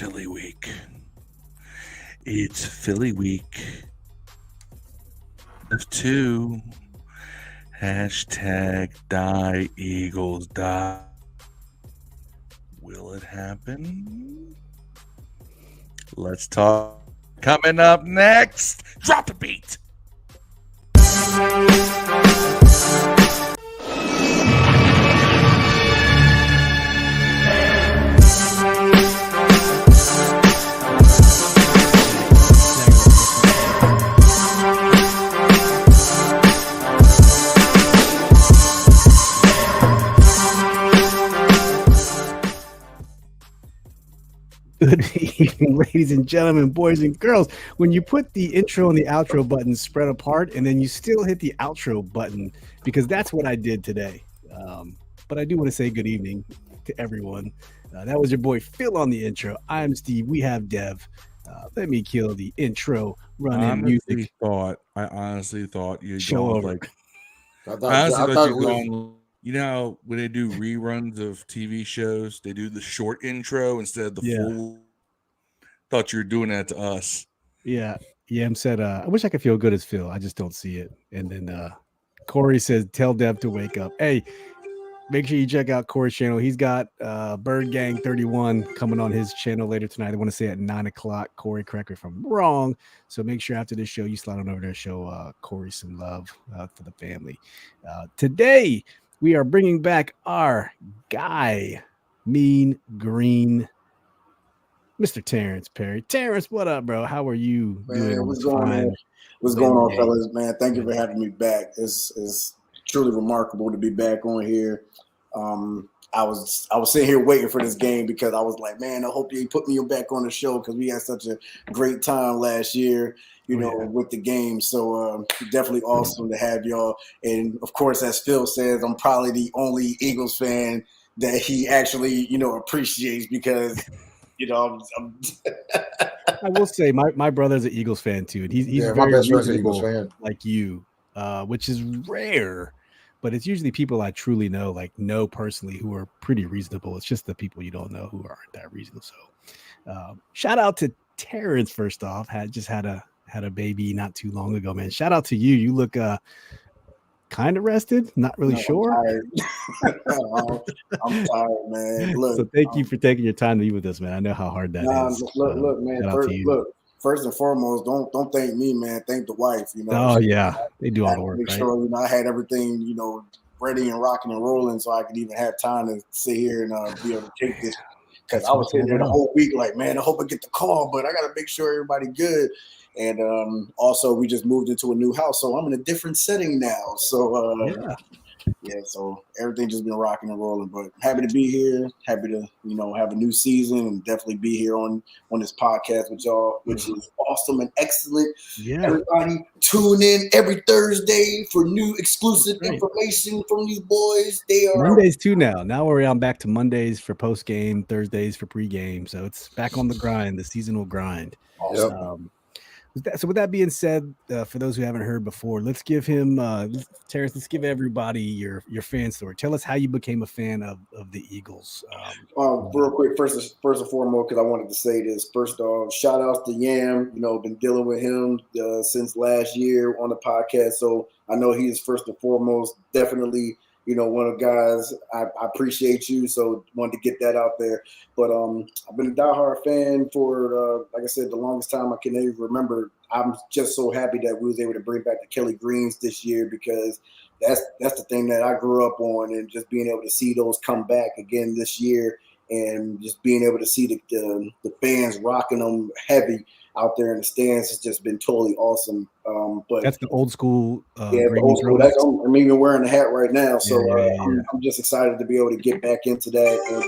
Philly week. It's Philly week. F2. Hashtag die Eagles die. Will it happen? Let's talk. Coming up next, drop the beat. Good evening, ladies and gentlemen, boys and girls. When you put the intro and the outro buttons spread apart and then you still hit the outro button, because that's what I did today. But I do want to say good evening to everyone. That was your boy Phil on the intro. I'm Steve. We have Dev. Let me kill the intro. Run in music. I honestly thought you'd Show gone over. like. I I thought honestly thought it you'd was, gone. You know how when they do reruns of TV shows, they do the short intro instead of the full. Thought you were doing that to us. Yeah. Yam said, I wish I could feel good as Phil. I just don't see it. And then Corey says, tell Dev to wake up. Hey, make sure you check out Corey's channel. He's got Bird Gang 31 coming on his channel later tonight. I want to say at 9 o'clock. Corey, correct me if I'm wrong. So make sure after this show, you slide on over there and show Corey some love for the family. Today, we are bringing back our guy, Mean Green, Mr. Terrance Perry. Terrance, what up, bro? How are you doing? What's going on, fellas? Man, thank you for having me back. It's truly remarkable to be back on here. I was sitting here waiting for this game because I was like, man, I hope you put me back on the show because we had such a great time last year, with the game. So definitely awesome to have y'all. And of course, as Phil says, I'm probably the only Eagles fan that he actually, appreciates because. I'm I will say my brother's an Eagles fan too, and he's my very best friend's an reasonable Eagles fan like you, which is rare. But it's usually people I truly know personally who are pretty reasonable. It's just the people you don't know who aren't that reasonable. So, shout out to Terrance first off. Had a baby not too long ago, man. Shout out to you. You look kind of rested, not really sure. I'm tired, man. Look, so thank you for taking your time to be with us, man. I know how hard that is. Look, man. First and foremost, don't thank me, man. Thank the wife. Oh yeah, they do all the work. Make right? sure I had everything ready and rocking and rolling, so I could even have time to sit here and be able to take this. Because I was sitting there the whole week, like, man, I hope I get the call, but I got to make sure everybody good. And also, we just moved into a new house, so I'm in a different setting now. So, so everything just been rocking and rolling. But happy to be here, happy to have a new season, and definitely be here on this podcast with y'all, which is awesome and excellent. Yeah, everybody tune in every Thursday for new exclusive information from these boys. They are Mondays too now. Now I'm back to Mondays for post game, Thursdays for pre-game. So it's back on the grind, the seasonal grind. Awesome. So with that being said, for those who haven't heard before, let's give him Terrance. Let's give everybody your fan story. Tell us how you became a fan of the Eagles. Real quick, first and foremost, because I wanted to say this. First off, shout out to Yam. Been dealing with him since last year on the podcast, so I know he is first and foremost definitely. One of the guys, I appreciate you, so wanted to get that out there. But I've been a diehard fan for, like I said, the longest time I can even remember. I'm just so happy that we was able to bring back the Kelly Greens this year because that's the thing that I grew up on, and just being able to see those come back again this year and just being able to see the fans rocking them heavy out there in the stands has just been totally awesome. But that's the old school. The old school. I'm even wearing the hat right now, so I'm just excited to be able to get back into that and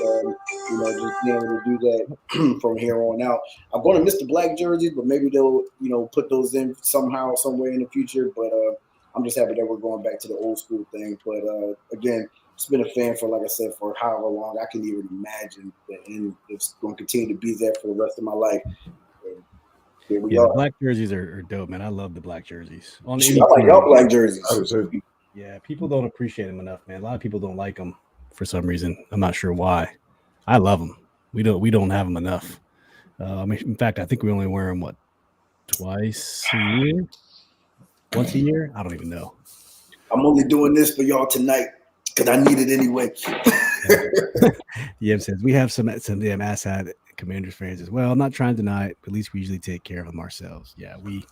just being able to do that from here on out. I'm going to miss the black jerseys, but maybe they'll put those in somehow, somewhere in the future. But I'm just happy that we're going back to the old school thing. But again, it's been a fan for, like I said, for however long I can even imagine, and it's going to continue to be there for the rest of my life. Here we are. The black jerseys are dope, man. I love the black jerseys. I like y'all black jerseys. Yeah, people don't appreciate them enough, man. A lot of people don't like them for some reason. I'm not sure why. I love them. We don't have them enough. In fact, I think we only wear them twice a year, once a year. I don't even know. I'm only doing this for y'all tonight because I need it anyway. Yeah, says we have some damn asshat Commanders fans as well. I'm not trying to deny it, but at least we usually take care of them ourselves. Yeah, we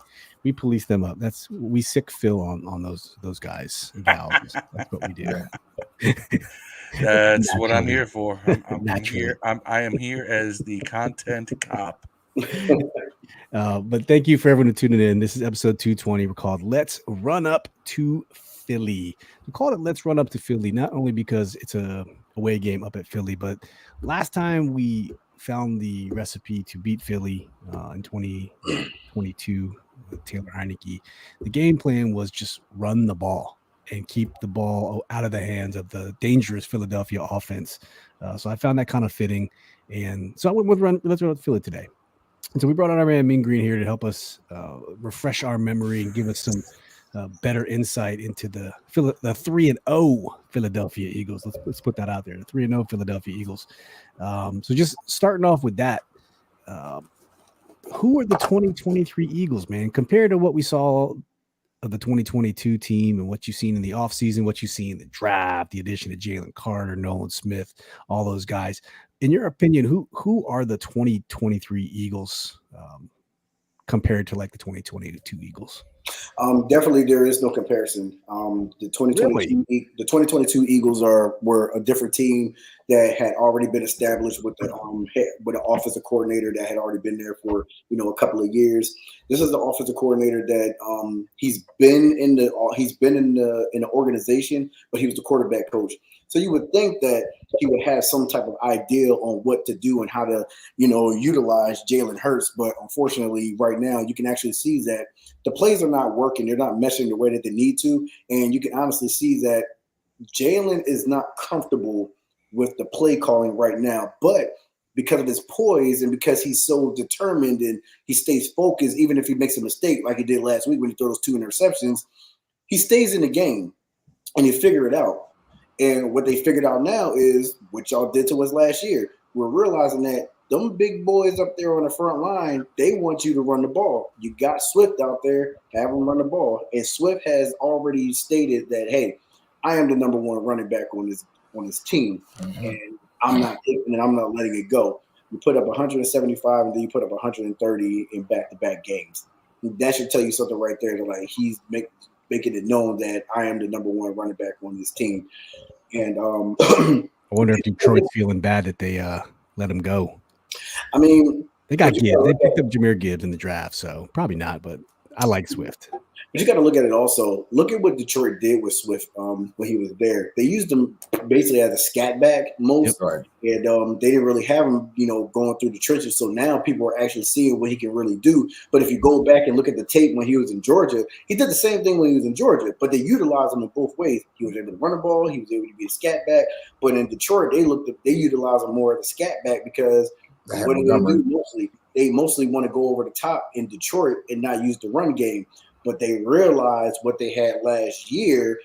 police them up. We sick Phil on those guys and gals. That's what we do. That's what I'm here for. I'm here. I am here as the content cop. But thank you for everyone who tuned in. This is episode 220. We're called Let's Run Up to Philly. We called it Let's Run Up to Philly, not only because it's a away game up at Philly, but last time we found the recipe to beat Philly in 2022 with Taylor Heineke. The game plan was just run the ball and keep the ball out of the hands of the dangerous Philadelphia offense. So I found that kind of fitting. And so I went with Let's Run Up to Philly today. And so we brought on our man Mean Green here to help us refresh our memory and give us some better insight into the 3-0 Philadelphia Eagles. Let's put that out there. The 3-0 Philadelphia Eagles. So just starting off with that, who are the 2023 Eagles, man? Compared to what we saw of the 2022 team and what you've seen in the offseason, what you see in the draft, the addition of Jalen Carter, Nolan Smith, all those guys. In your opinion, who are the 2023 Eagles compared to like the 2022 Eagles? Definitely, there is no comparison. The 2022 Eagles were a different team that had already been established with an offensive coordinator that had already been there for a couple of years. This is the offensive coordinator that he's been in the organization, but he was the quarterback coach. So you would think that he would have some type of idea on what to do and how to, utilize Jalen Hurts. But unfortunately, right now, you can actually see that the plays are not working. They're not meshing the way that they need to. And you can honestly see that Jalen is not comfortable with the play calling right now. But because of his poise and because he's so determined and he stays focused, even if he makes a mistake like he did last week when he threw those 2 interceptions, he stays in the game and he figure it out. And what they figured out now is what y'all did to us last year. We're realizing that them big boys up there on the front line, they want you to run the ball. You got Swift out there, have him run the ball. And Swift has already stated that, hey, I am the number 1 running back on this team. Mm-hmm. And I'm not taking it, I'm not letting it go. You put up 175 and then you put up 130 in back-to-back games. That should tell you something right there that like he's making it known that I am the number 1 running back on this team. And I wonder if Detroit's feeling bad that they let him go. I mean, they got Gibbs. They picked up Jahmyr Gibbs in the draft, so probably not, but I like Swift. But you got to look at it also. Look at what Detroit did with Swift when he was there. They used him basically as a scat back most, right. And they didn't really have him, going through the trenches. So now people are actually seeing what he can really do. But if you go back and look at the tape when he was in Georgia, he did the same thing when he was in Georgia. But they utilized him in both ways. He was able to run the ball. He was able to be a scat back. But in Detroit, they utilized him more as a scat back because what do they do mostly? They mostly want to go over the top in Detroit and not use the run game. But they realized what they had last year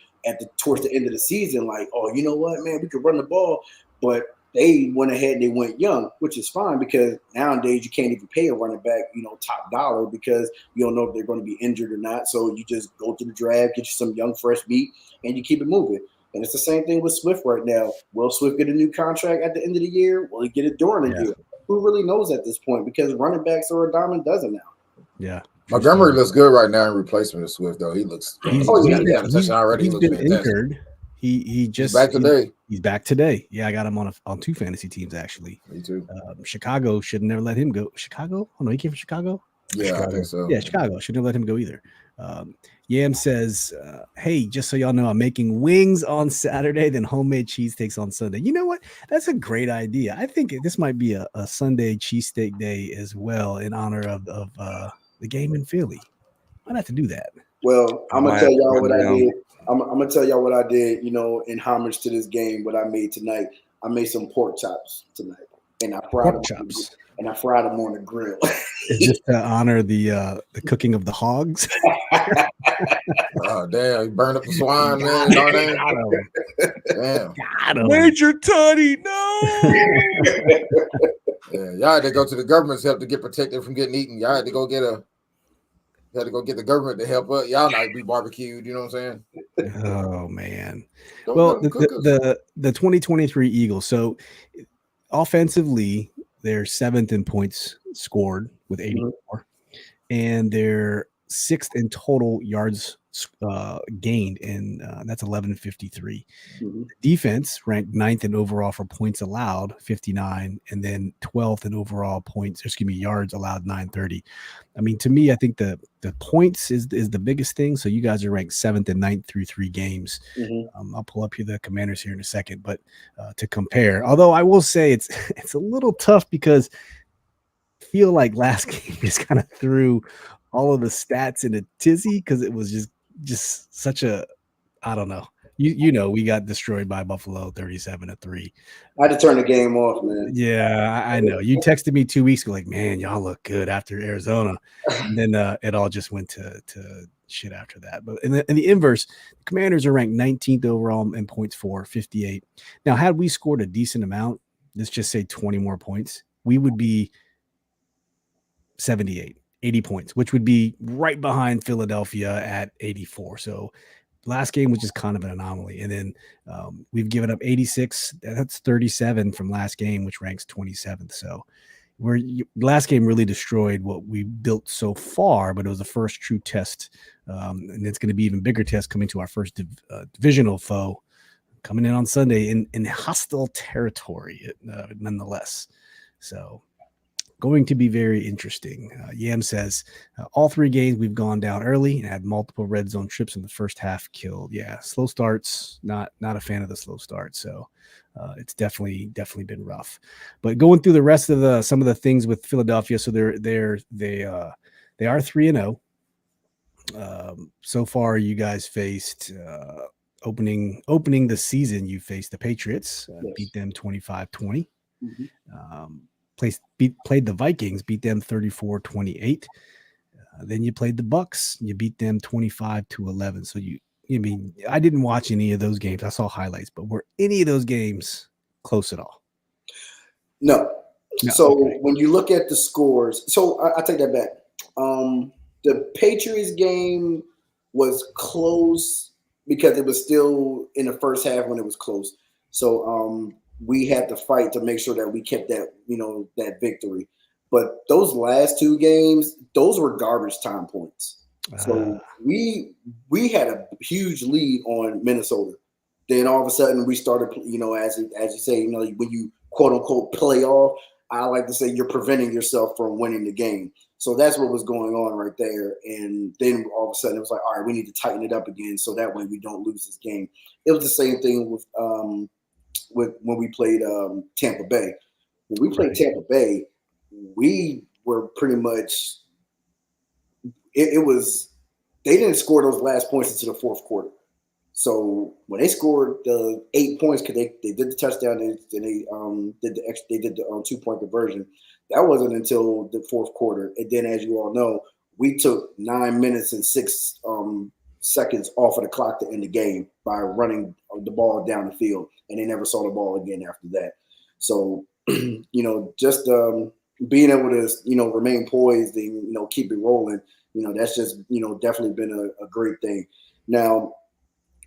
towards the end of the season, like, oh, you know what, man, we could run the ball. But they went ahead and they went young, which is fine because nowadays you can't even pay a running back, top dollar because you don't know if they're going to be injured or not. So you just go to the draft, get you some young, fresh meat, and you keep it moving. And it's the same thing with Swift right now. Will Swift get a new contract at the end of the year? Will he get it during the year? Who really knows at this point? Because running backs are a dime a dozen now. Yeah. Montgomery looks good right now in replacement of Swift, though. He looks he's been injured. He's back today. He's back today. Yeah, I got him on 2 fantasy teams actually. Me too. Chicago should never let him go. Chicago? Oh no, he came from Chicago. Yeah, Chicago. I think so. Yeah, Chicago should never let him go either. Yam says, "Hey, just so y'all know, I'm making wings on Saturday, then homemade cheesesteaks on Sunday." You know what? That's a great idea. I think this might be a Sunday cheesesteak day as well in honor of the game in Philly. I'd have to do that. Well, I'm gonna tell y'all what I did. I'm gonna tell y'all what I did. In homage to this game, what I made tonight. I made some pork chops tonight, and I fried them on the grill. It's just to honor the cooking of the hogs. Oh damn! You burned up the swine, man. Damn. Major Tutty, no. Yeah, y'all had to go to the government's help to get protected from getting eaten. Y'all had to go get the government to help us. Y'all not be barbecued. You know what I'm saying? Oh man. Go Well, get them cookers. the 2023 Eagles. So offensively, they're 7th in points scored with 84, and they're 6th in total yards gained, and that's 1153. Defense ranked 9th in overall for points allowed, 59, and then 12th in overall yards allowed, 930. I mean, to me, I think the points is the biggest thing. So you guys are ranked 7th and 9th through 3 games. I'll pull up here the Commanders here in a second, but to compare, although I will say it's a little tough because I feel like last game just kind of threw all of the stats in a tizzy because it was just such a, I don't know. You know, we got destroyed by Buffalo 37-3. I had to turn the game off, man. Yeah, I know. You texted me 2 weeks ago, like, man, y'all look good after Arizona. And then it all just went to shit after that. But in the inverse, the Commanders are ranked 19th overall in points for 58. Now, had we scored a decent amount, let's just say 20 more points, we would be 78, 80 points, which would be right behind Philadelphia at 84. So last game was just kind of an anomaly. And then we've given up 86. That's 37 from last game, which ranks 27th. So last game really destroyed what we built so far, but it was the first true test. And it's going to be even bigger test coming to our first divisional foe coming in on Sunday in hostile territory, nonetheless. So going to be very interesting. Yam says, all 3 games we've gone down early and had multiple red zone trips in the first half killed. Yeah, slow starts, not a fan of the slow start. So it's definitely been rough. But going through the rest of some of the things with Philadelphia, so they are 3-0. So far, you guys faced opening the season. You faced the Patriots, beat them 25-20. Played the Vikings, beat them 34-28. Then you played the Bucks, you beat them 25-11. So I didn't watch any of those games. I saw highlights, but were any of those games close at all? No. So when you look at the scores, so I take that back. The Patriots game was close because it was still in the first half when it was close. So we had to fight to make sure that we kept that, that victory. But those last 2 games, those were garbage time points. So we had a huge lead on Minnesota. Then all of a sudden we started, as you say, when you quote unquote play off, I like to say you're preventing yourself from winning the game. So that's what was going on right there. And then all of a sudden it was like, all right, we need to tighten it up again so that way we don't lose this game. It was the same thing with when we played Tampa Bay. When we played Tampa Bay, we were pretty much it was they didn't score those last points into the fourth quarter. So when they scored the 8 points, because they did the touchdown, they did the 2-point conversion. That wasn't until the fourth quarter. And then, as you all know, we took 9 minutes and 6 seconds off of the clock to end the game by running the ball down the field, and they never saw the ball again after that. So, just being able to, remain poised and, keep it rolling, that's just, definitely been a great thing. Now,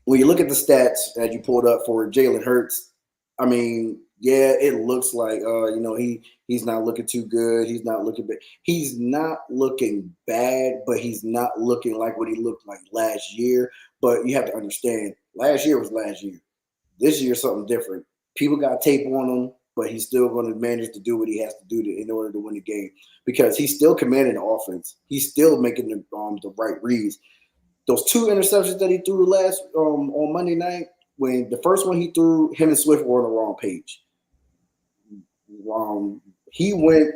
when you look at the stats as you pulled up for Jalen Hurts, I mean, yeah, it looks like, he's not looking too good. He's not looking bad. He's not looking bad, but he's not looking like what he looked like last year. But you have to understand, last year was last year. This year, something different. People got tape on him, but he's still going to manage to do what he has to do in order to win the game because he's still commanding the offense. He's still making the right reads. Those 2 interceptions that he threw last on Monday night, when the first one he threw, him and Swift were on the wrong page. He went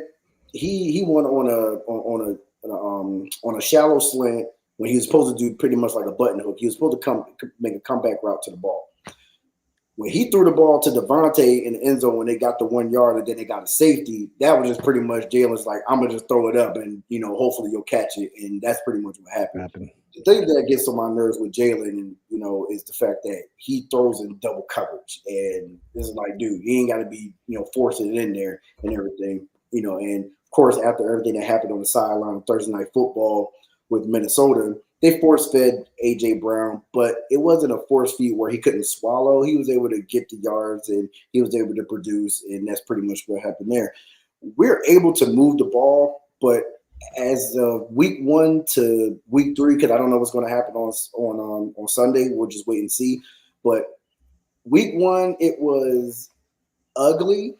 on a shallow slant when he was supposed to do pretty much like a button hook. He was supposed to make a comeback route to the ball. When he threw the ball to Devontae in the end zone when they got the 1 yard and then they got a safety, that was just pretty much Jalen's like, I'm going to just throw it up and, hopefully you'll catch it. And that's pretty much what happened. The thing that gets on my nerves with Jalen, is the fact that he throws in double coverage. And it's like, dude, he ain't got to be, forcing it in there and everything. and of course, after everything that happened on the sideline of Thursday Night Football with Minnesota, they force-fed A.J. Brown, but it wasn't a force feed where he couldn't swallow. He was able to get the yards, and he was able to produce, and that's pretty much what happened there. We're able to move the ball, but as of week 1 to week 3, because I don't know what's going to happen on Sunday, we'll just wait and see. But week 1, it was ugly.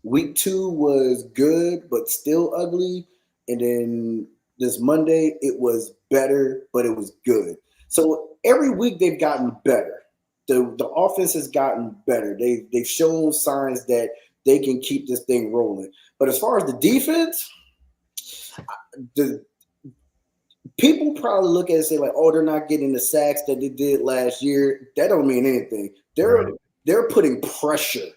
Week 2 was good, but still ugly. And then this Monday, it was better, but it was good. So every week they've gotten better. The offense has gotten better. They've shown signs that they can keep this thing rolling. But as far as the defense, the people probably look at it and say, like, oh, they're not getting the sacks that they did last year. That don't mean anything. They're putting pressure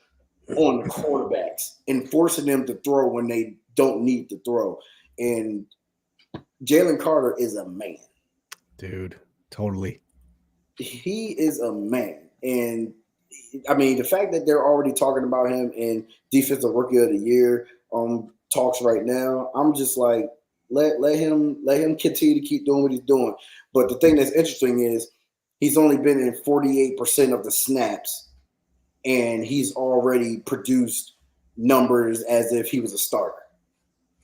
on the quarterbacks and forcing them to throw when they don't need to throw. And Jalen Carter is a man. Dude, totally. He is a man. And I mean, the fact that they're already talking about him in Defensive Rookie of the Year talks right now, I'm just like, let him continue to keep doing what he's doing. But the thing that's interesting is he's only been in 48% of the snaps, and he's already produced numbers as if he was a starter.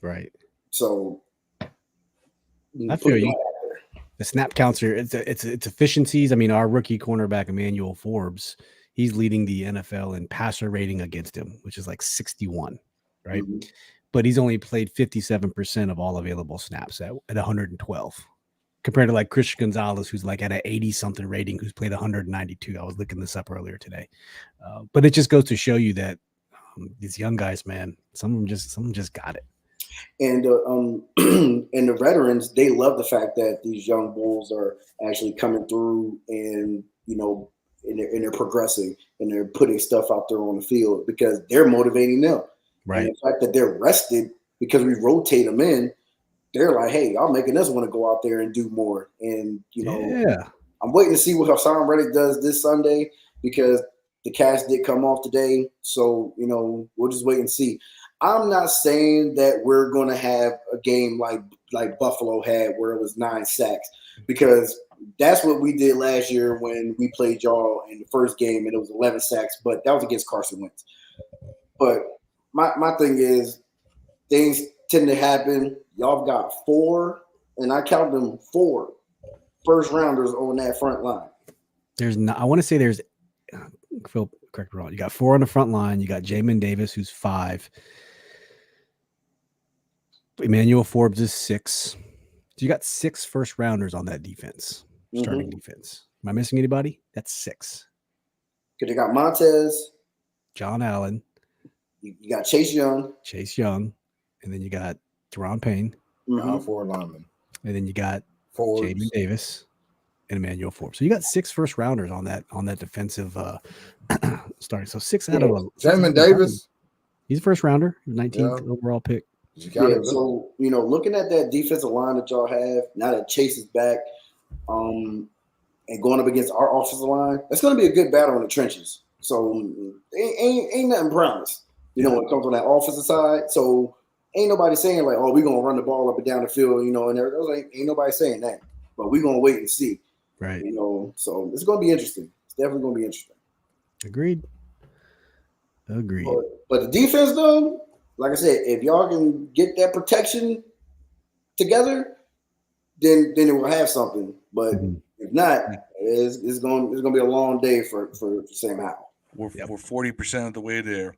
Right. So I feel you. The snap counts are it's efficiencies. I mean, our rookie cornerback Emmanuel Forbes, he's leading the NFL in passer rating against him, which is like 61, right? Mm-hmm. But he's only played 57% of all available snaps at 112, compared to like Christian Gonzalez, who's like at an 80-something rating, who's played 192. I was looking this up earlier today, but it just goes to show you that these young guys, man, some of them just got it. And and the veterans, they love the fact that these young bulls are actually coming through, and and they're progressing, and they're putting stuff out there on the field because they're motivating them. Right. And the fact that they're rested because we rotate them in, they're like, hey, y'all making us want to go out there and do more. And I'm waiting to see what Hassan Reddick does this Sunday because the cast did come off today. So we'll just wait and see. I'm not saying that we're going to have a game like Buffalo had where it was 9 sacks, because that's what we did last year when we played y'all in the first game, and it was 11 sacks, but that was against Carson Wentz. But my thing is, things tend to happen. Y'all got 4, and I count them 4 first rounders on that front line. I want to say there's Phil, correct me wrong. You got 4 on the front line. You got Jamin Davis, who's 5. Emmanuel Forbes is 6. So you got 6 first rounders on that defense, starting defense. Am I missing anybody? That's 6. Because they got Montez, John Allen. You got Chase Young, and then you got Deron Payne. 4 linemen. And then you got Jamin Davis and Emmanuel Forbes. So you got 6 first rounders on that defensive starting. So 6 out of them. Jamin Davis. He's a first rounder, 19th overall pick. Yeah, so looking at that defensive line that y'all have now that Chase is back, and going up against our offensive line, that's going to be a good battle in the trenches. So ain't nothing promised, when it comes on that offensive side. So ain't nobody saying like, oh, we're gonna run the ball up and down the field, and ain't nobody saying that. But we're gonna wait and see, right? So it's gonna be interesting. It's definitely gonna be interesting. Agreed. But the defense, though. Like I said, if y'all can get that protection together, then it will have something. But if not, it's going to be a long day for Sam Howell. We're 40% of the way there.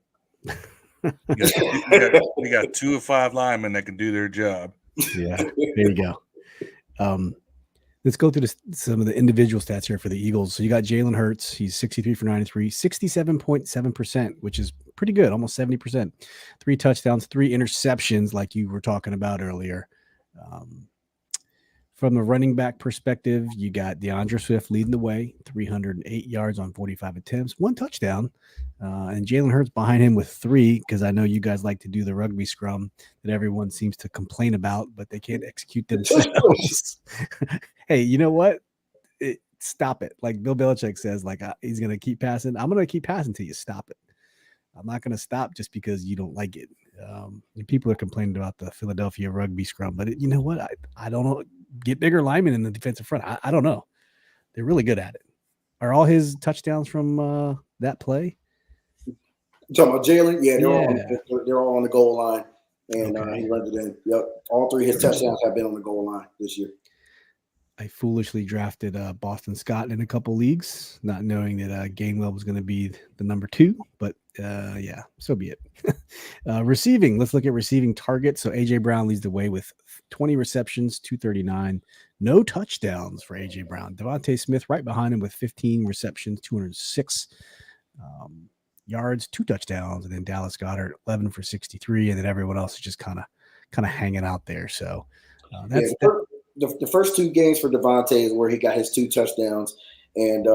We got 2 of 5 linemen that can do their job. Yeah, there you go. Let's go through some of the individual stats here for the Eagles. So you got Jalen Hurts. He's 63 for 93, 67.7%, which is pretty good, almost 70%. 3 touchdowns, 3 interceptions, like you were talking about earlier. From the running back perspective, you got DeAndre Swift leading the way, 308 yards on 45 attempts, 1 touchdown. And Jalen Hurts behind him with 3, because I know you guys like to do the rugby scrum that everyone seems to complain about, but they can't execute themselves. Hey, you know what? Stop it. Like Bill Belichick says, like he's going to keep passing. I'm going to keep passing till you stop it. I'm not going to stop just because you don't like it. People are complaining about the Philadelphia rugby scrum, but you know what? I don't know. Get bigger linemen in the defensive front. I don't know. They're really good at it. Are all his touchdowns from that play? You talking about Jalen? Yeah, they're all on the goal line, and he runs it in. Yep, all 3 of his touchdowns have been on the goal line this year. I foolishly drafted Boston Scott in a couple leagues, not knowing that Gainwell was going to be the number 2. But yeah, so be it. Receiving. Let's look at receiving targets. So AJ Brown leads the way with 20 receptions, 239. No touchdowns for AJ Brown. Devontae Smith right behind him with 15 receptions, 206 yards, 2 touchdowns, and then Dallas Goedert 11 for 63, and then everyone else is just kind of hanging out there. So that's. The first 2 games for Devontae is where he got his 2 touchdowns. And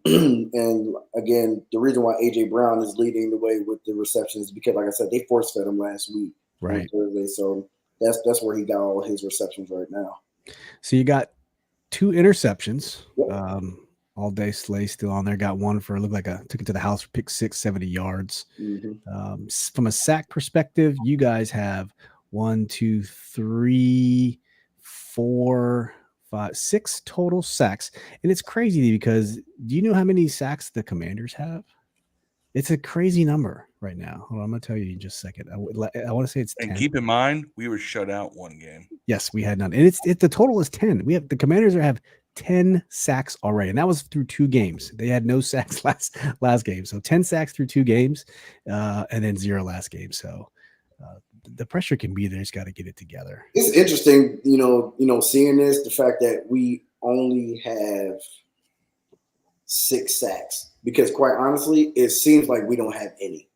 and again, the reason why AJ Brown is leading the way with the receptions is because, like I said, they force fed him last week, right? On Thursday, so that's where he got all his receptions right now. So you got 2 interceptions. Yep. All day Slay still on there. Got one for took it to the house for pick 6, 70 yards. Mm-hmm. From a sack perspective, you guys have 1, 2, 3, 4, 5, 6 total sacks. And it's crazy because do you know how many sacks the Commanders have? It's a crazy number right now. Hold on, I'm going to tell you in just a second. I want to say it's 10. And keep in mind, we were shut out 1 game. Yes, we had none. And the total is 10. We have the Commanders have 10 sacks already. And that was through 2 games. They had no sacks last game. So 10 sacks through 2 games, and then 0 last game. So the pressure can be there. It's got to get it together. It's interesting, seeing this, the fact that we only have 6 sacks, because quite honestly, it seems like we don't have any.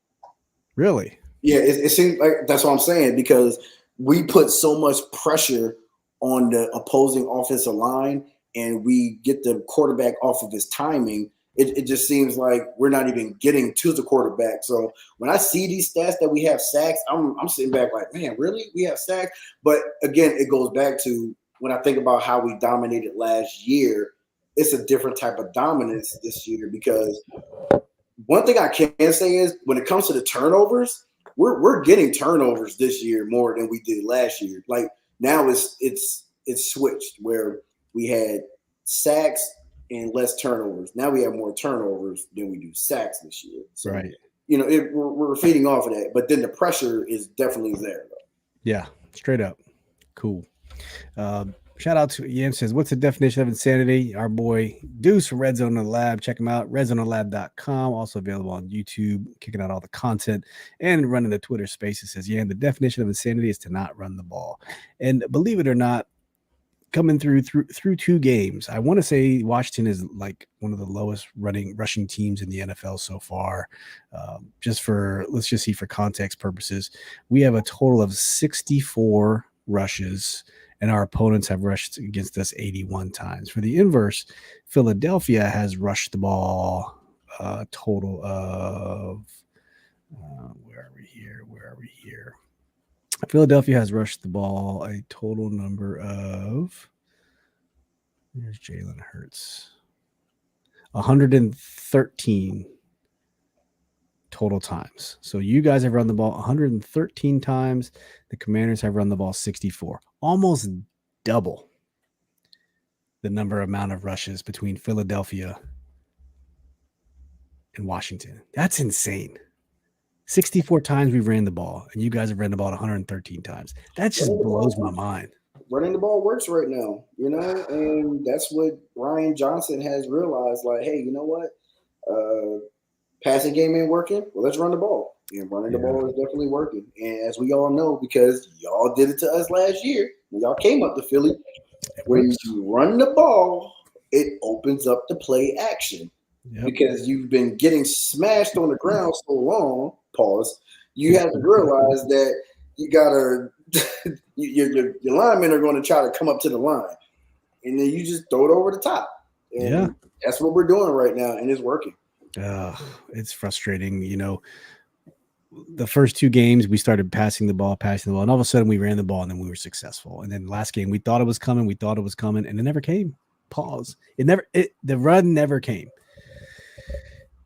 Really? Yeah, it seems like that's what I'm saying, because we put so much pressure on the opposing offensive line and we get the quarterback off of his timing. It just seems like we're not even getting to the quarterback. So when I see these stats that we have sacks, I'm sitting back like, man, really? We have sacks? But again, it goes back to when I think about how we dominated last year, it's a different type of dominance this year, because one thing I can say is when it comes to the turnovers, we're getting turnovers this year more than we did last year. Like now it's switched where we had sacks and less turnovers. Now we have more turnovers than we do sacks this year. So, right. We're feeding off of that, but then the pressure is definitely there. Though. Yeah, straight up. Cool. Shout out to Ian says, what's the definition of insanity? Our boy Deuce from Red Zone on the Lab. Check him out. RedZoneOnLab.com. Also available on YouTube, kicking out all the content and running the Twitter space. It says, yeah, the definition of insanity is to not run the ball. And believe it or not, coming through 2 games, I want to say Washington is like one of the lowest rushing teams in the NFL so far. Let's just see for context purposes, we have a total of 64 rushes, and our opponents have rushed against us 81 times. For the inverse, Philadelphia has rushed the ball a total of where are we here? Philadelphia has rushed the ball a total number of, here's Jalen Hurts, 113 total times. So you guys have run the ball 113 times. The Commanders have run the ball 64, almost double the amount of rushes between Philadelphia and Washington. That's insane. 64 times we ran the ball, and you guys have ran the ball 113 times. That just blows my mind. Running the ball works right now, and that's what Ryan Johnson has realized. Like, hey, you know what? Passing game ain't working. Well, let's run the ball. And running the ball is definitely working. And as we all know, because y'all did it to us last year, when y'all came up to Philly, when you run the ball, it opens up the play action. Yep. Because you've been getting smashed on the ground so long, you have to realize that you gotta your linemen are going to try to come up to the line, and then you just throw it over the top. And that's what we're doing right now, and it's working. It's frustrating. The first 2 games we started passing the ball, and all of a sudden we ran the ball, and then we were successful. And then last game we thought it was coming, and it never came. The run never came.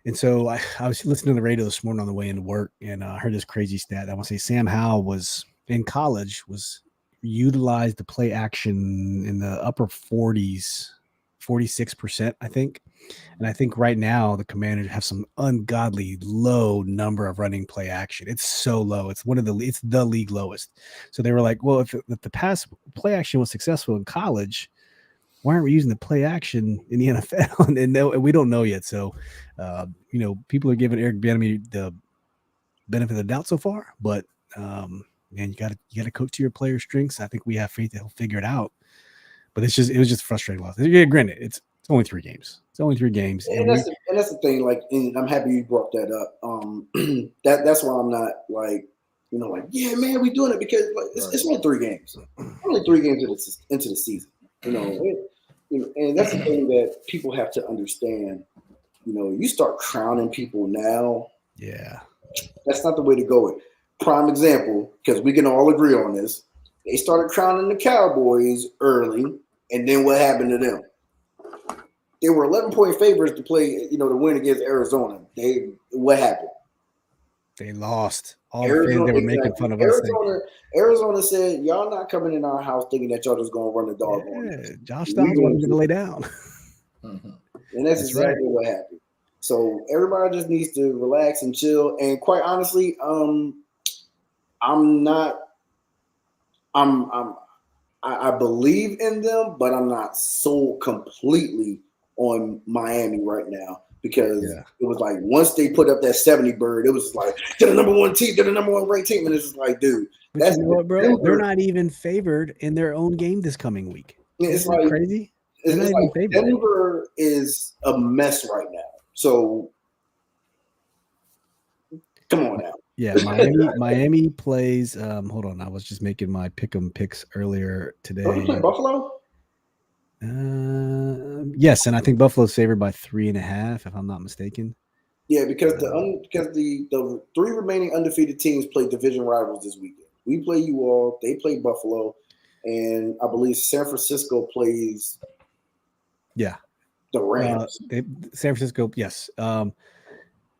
And so I was listening to the radio this morning on the way into work, and I heard this crazy stat. I want to say Sam Howell was in college, was utilized to play action in the upper 40s, 46%, I think. And I think right now the Commanders have some ungodly low number of running play action. It's so low. It's it's the league lowest. So they were like, well, if the pass play action was successful in college, why aren't we using the play action in the NFL? And we don't know yet. So, people are giving Eric Bieniemy the benefit of the doubt so far, but man, you got to coach to your players' strengths. I think we have faith that he'll figure it out. But it was just frustrating loss. Yeah, granted, it's only 3 games. It's only 3 games, and that's the thing. Like, and I'm happy you brought that up. That's why I'm not like, yeah, man, we doing it because like it's only 3 games. Only 3 games into the season. And that's the thing that people have to understand. You start crowning people now. Yeah, that's not the way to go. Prime example, because we can all agree on this. They started crowning the Cowboys early, and then what happened to them? They were 11-point favorites to play, to win against Arizona. What happened? They lost. All the fans, they were making fun of us. Arizona said, y'all not coming in our house thinking that y'all just going to run the dog on us. Josh Dobbs wasn't going to lay down. And that's exactly what happened. So everybody just needs to relax and chill. And quite honestly, I believe in them, but I'm not sold completely on Miami right now because it was like once they put up that 70 bird, it was like they're the number 1 team, they're the number 1 ranked team, and it's just like, dude, that's what, bro. Denver. They're not even favored in their own game this coming week. It's like crazy. It's like Denver is a mess right now. So come on now. Yeah, Miami plays. Hold on, I was just making my pick'em picks earlier today. Don't you play Buffalo? Yes, and I think Buffalo's favored by 3.5, if I'm not mistaken. Yeah, because the 3 remaining undefeated teams play division rivals this weekend. We play you all. They play Buffalo, and I believe San Francisco plays. Yeah, the Rams. San Francisco, yes.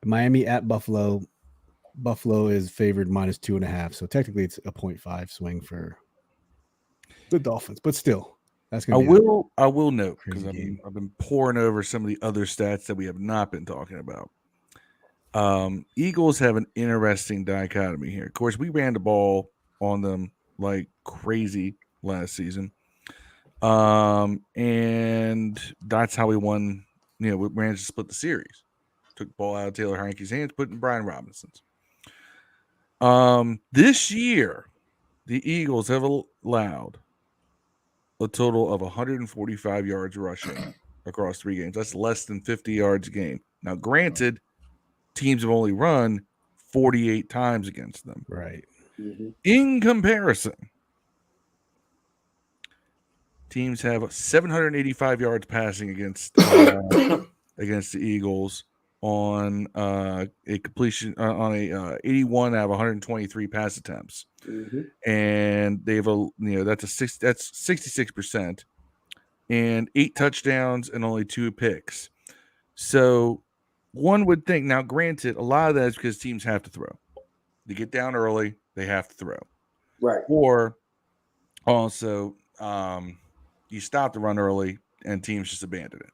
Miami at Buffalo. Buffalo is favored -2.5, so technically it's a 0.5 swing for the Dolphins, but still, that's gonna. I will note because I've been pouring over some of the other stats that we have not been talking about. Eagles have an interesting dichotomy here. Of course, we ran the ball on them like crazy last season, and that's how we won. We managed to split the series. Took the ball out of Taylor Heinicke's hands, put it in Brian Robinson's. This year, the Eagles have allowed a total of 145 yards rushing across 3 games. That's less than 50 yards a game. Now, granted, teams have only run 48 times against them. Right. Mm-hmm. In comparison, teams have 785 yards passing against against the Eagles on a completion on a 81 out of 123 pass attempts, and they have that's 66%, and 8 touchdowns and only 2 picks. So one would think, now granted, a lot of that is because teams have to throw. They get down early, they have to throw, right? Or also you stop the run early and teams just abandon it.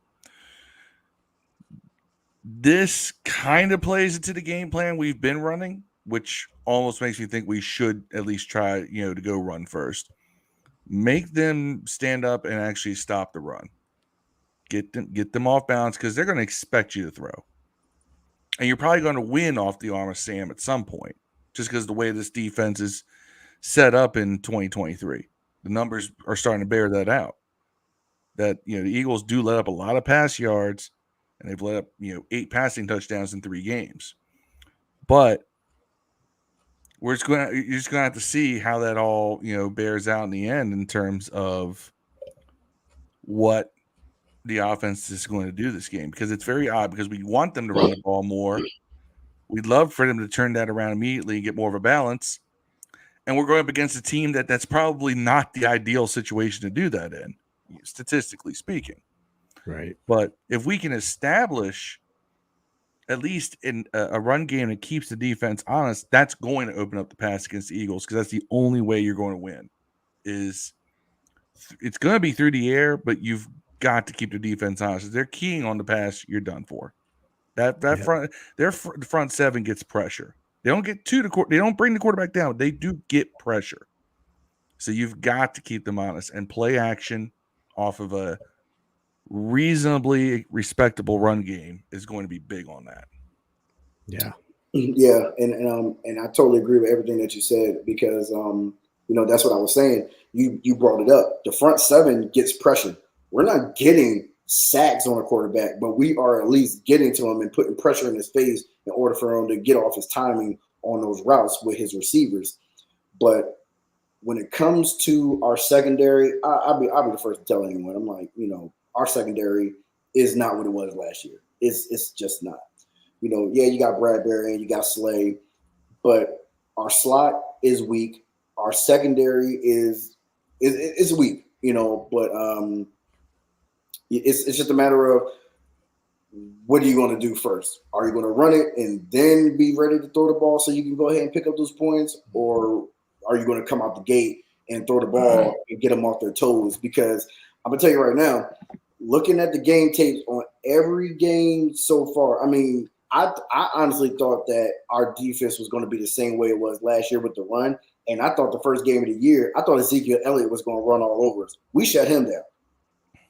This kind of plays into the game plan we've been running, which almost makes me think we should at least try, to go run first. Make them stand up and actually stop the run. Get them off balance because they're going to expect you to throw. And you're probably going to win off the arm of Sam at some point, just because the way this defense is set up in 2023. The numbers are starting to bear that out. That, the Eagles do let up a lot of pass yards, and they've let up, 8 passing touchdowns in 3 games. But you're just going to have to see how that all, bears out in the end in terms of what the offense is going to do this game, because it's very odd because we want them to run the ball more. We'd love for them to turn that around immediately and get more of a balance. And we're going up against a team that's probably not the ideal situation to do that in, statistically speaking. Right. But if we can establish at least in a run game that keeps the defense honest, that's going to open up the pass against the Eagles because that's the only way you're going to win. It's going to be through the air, but you've got to keep the defense honest. If they're keying on the pass, you're done for. Front seven gets pressure. They don't get to the court. They don't bring the quarterback down. They do get pressure. So you've got to keep them honest and play action off of a reasonably respectable run game is going to be big on that. Yeah. Yeah, and I totally agree with everything that you said because that's what I was saying. You brought it up. The front seven gets pressure. We're not getting sacks on a quarterback, but we are at least getting to him and putting pressure in his face in order for him to get off his timing on those routes with his receivers. But when it comes to our secondary, I'll be the first to tell anyone. I'm like, our secondary is not what it was last year. It's just not. You got Bradbury and you got Slay, but our slot is weak. Our secondary is weak, but it's just a matter of what are you going to do first? Are you going to run it and then be ready to throw the ball so you can go ahead and pick up those points, or are you going to come out the gate and throw the ball and get them off their toes? Because I'm going to tell you right now, looking at the game tapes on every game so far, I mean, I honestly thought that our defense was going to be the same way it was last year with the run. And I thought the first game of the year, I thought Ezekiel Elliott was going to run all over us. We shut him down.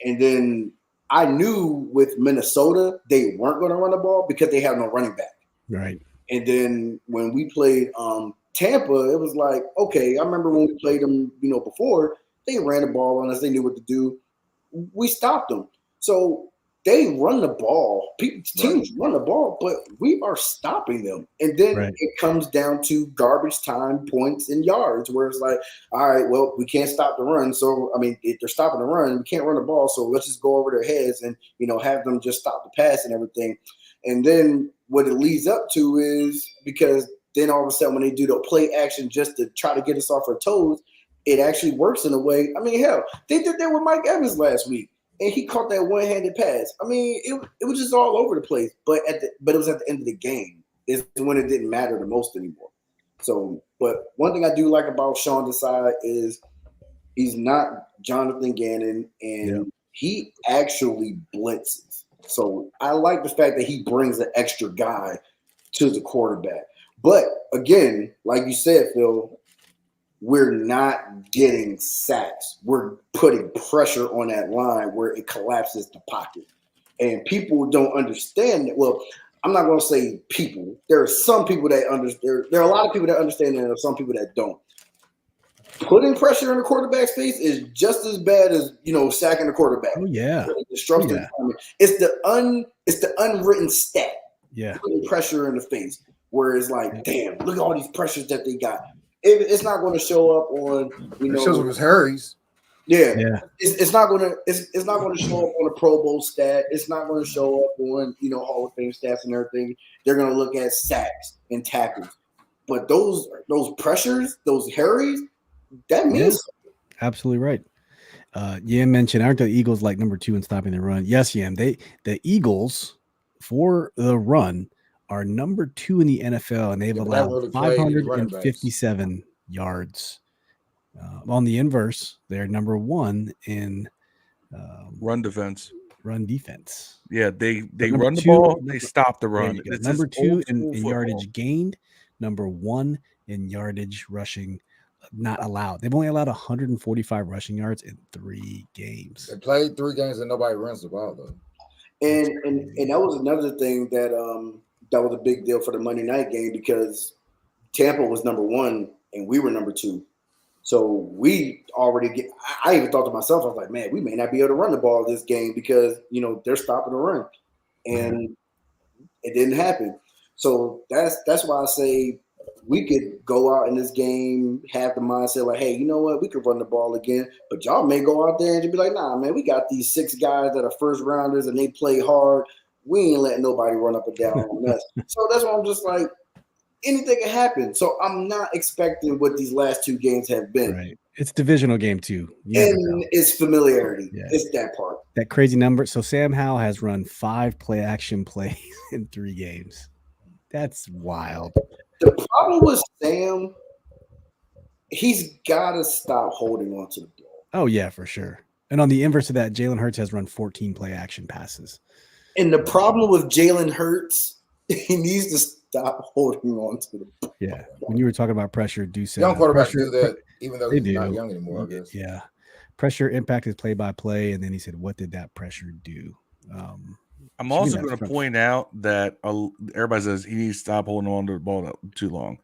And then I knew with Minnesota, they weren't going to run the ball because they have no running back. Right. And then when we played Tampa, it was like, okay, I remember when we played them, before, they ran the ball on us. They knew what to do. We stopped them. So they run the ball. Teams run the ball, but we are stopping them. And then it comes down to garbage time points and yards where it's like, all right, well, we can't stop the run. So, I mean, if they're stopping the run, we can't run the ball. So let's just go over their heads and, have them just stop the pass and everything. And then what it leads up to is because then all of a sudden when they do the play action just to try to get us off our toes, it actually works in a way. I mean, hell, they did that with Mike Evans last week. And he caught that one-handed pass. I mean, it was just all over the place. But it was at the end of the game is when it didn't matter the most anymore. So, but one thing I do like about Sean Desai is he's not Jonathan Gannon, and he actually blitzes. So I like the fact that he brings an extra guy to the quarterback. But again, like you said, Phil, we're not getting sacks. We're putting pressure on that line where it collapses the pocket. And people don't understand that. Well, I'm not going to say people. There are some people that understand. There are a lot of people that understand, and there are some people that don't. Putting pressure in the quarterback's face is just as bad as, sacking the quarterback. Oh, yeah. It's the unwritten stat. Yeah. Putting pressure in the face where it's like, damn, look at all these pressures that they got. It's not going to show up on, It shows up as hurries. Yeah. It's not going to show up on a Pro Bowl stat. It's not going to show up on Hall of Fame stats and everything. They're going to look at sacks and tackles. But those pressures, those hurries, that means absolutely right. Yam mentioned, aren't the Eagles like number 2 in stopping the run? Yes, Yam. The Eagles for the run are number 2 in the NFL, and they've allowed 557 yards. On the inverse, they're number 1 in run defense. Yeah, they run the ball, they stop the run. It's number 2 in yardage gained, number 1 in yardage rushing not allowed. They've only allowed 145 rushing yards in 3 games. They played 3 games and nobody runs the ball though. And that was another thing that was a big deal for the Monday night game because Tampa was number 1 and we were number 2. So we already I even thought to myself, I was like, man, we may not be able to run the ball this game because, they're stopping the run. And it didn't happen. So that's why I say we could go out in this game, have the mindset like, hey, you know what? We could run the ball again. But y'all may go out there and just be like, nah, man, we got these 6 guys that are first rounders and they play hard. We ain't letting nobody run up and down on us. So that's why I'm just like, anything can happen. So I'm not expecting what these last 2 games have been. Right. It's divisional game too. You never know. And it's familiarity. Yeah. It's that part. That crazy number. So Sam Howell has run 5 play action plays in 3 games. That's wild. The problem with Sam, he's got to stop holding on to the ball. Oh, yeah, for sure. And on the inverse of that, Jalen Hurts has run 14 play action passes. And the problem with Jalen Hurts, he needs to stop holding on to the ball. Yeah. When you were talking about pressure, do say Young quarterbacks do that, even though he's not young anymore, I guess. Yeah. Pressure impact is play by play. And then he said, what did that pressure do? I'm also going to point out that everybody says he needs to stop holding on to the ball too long.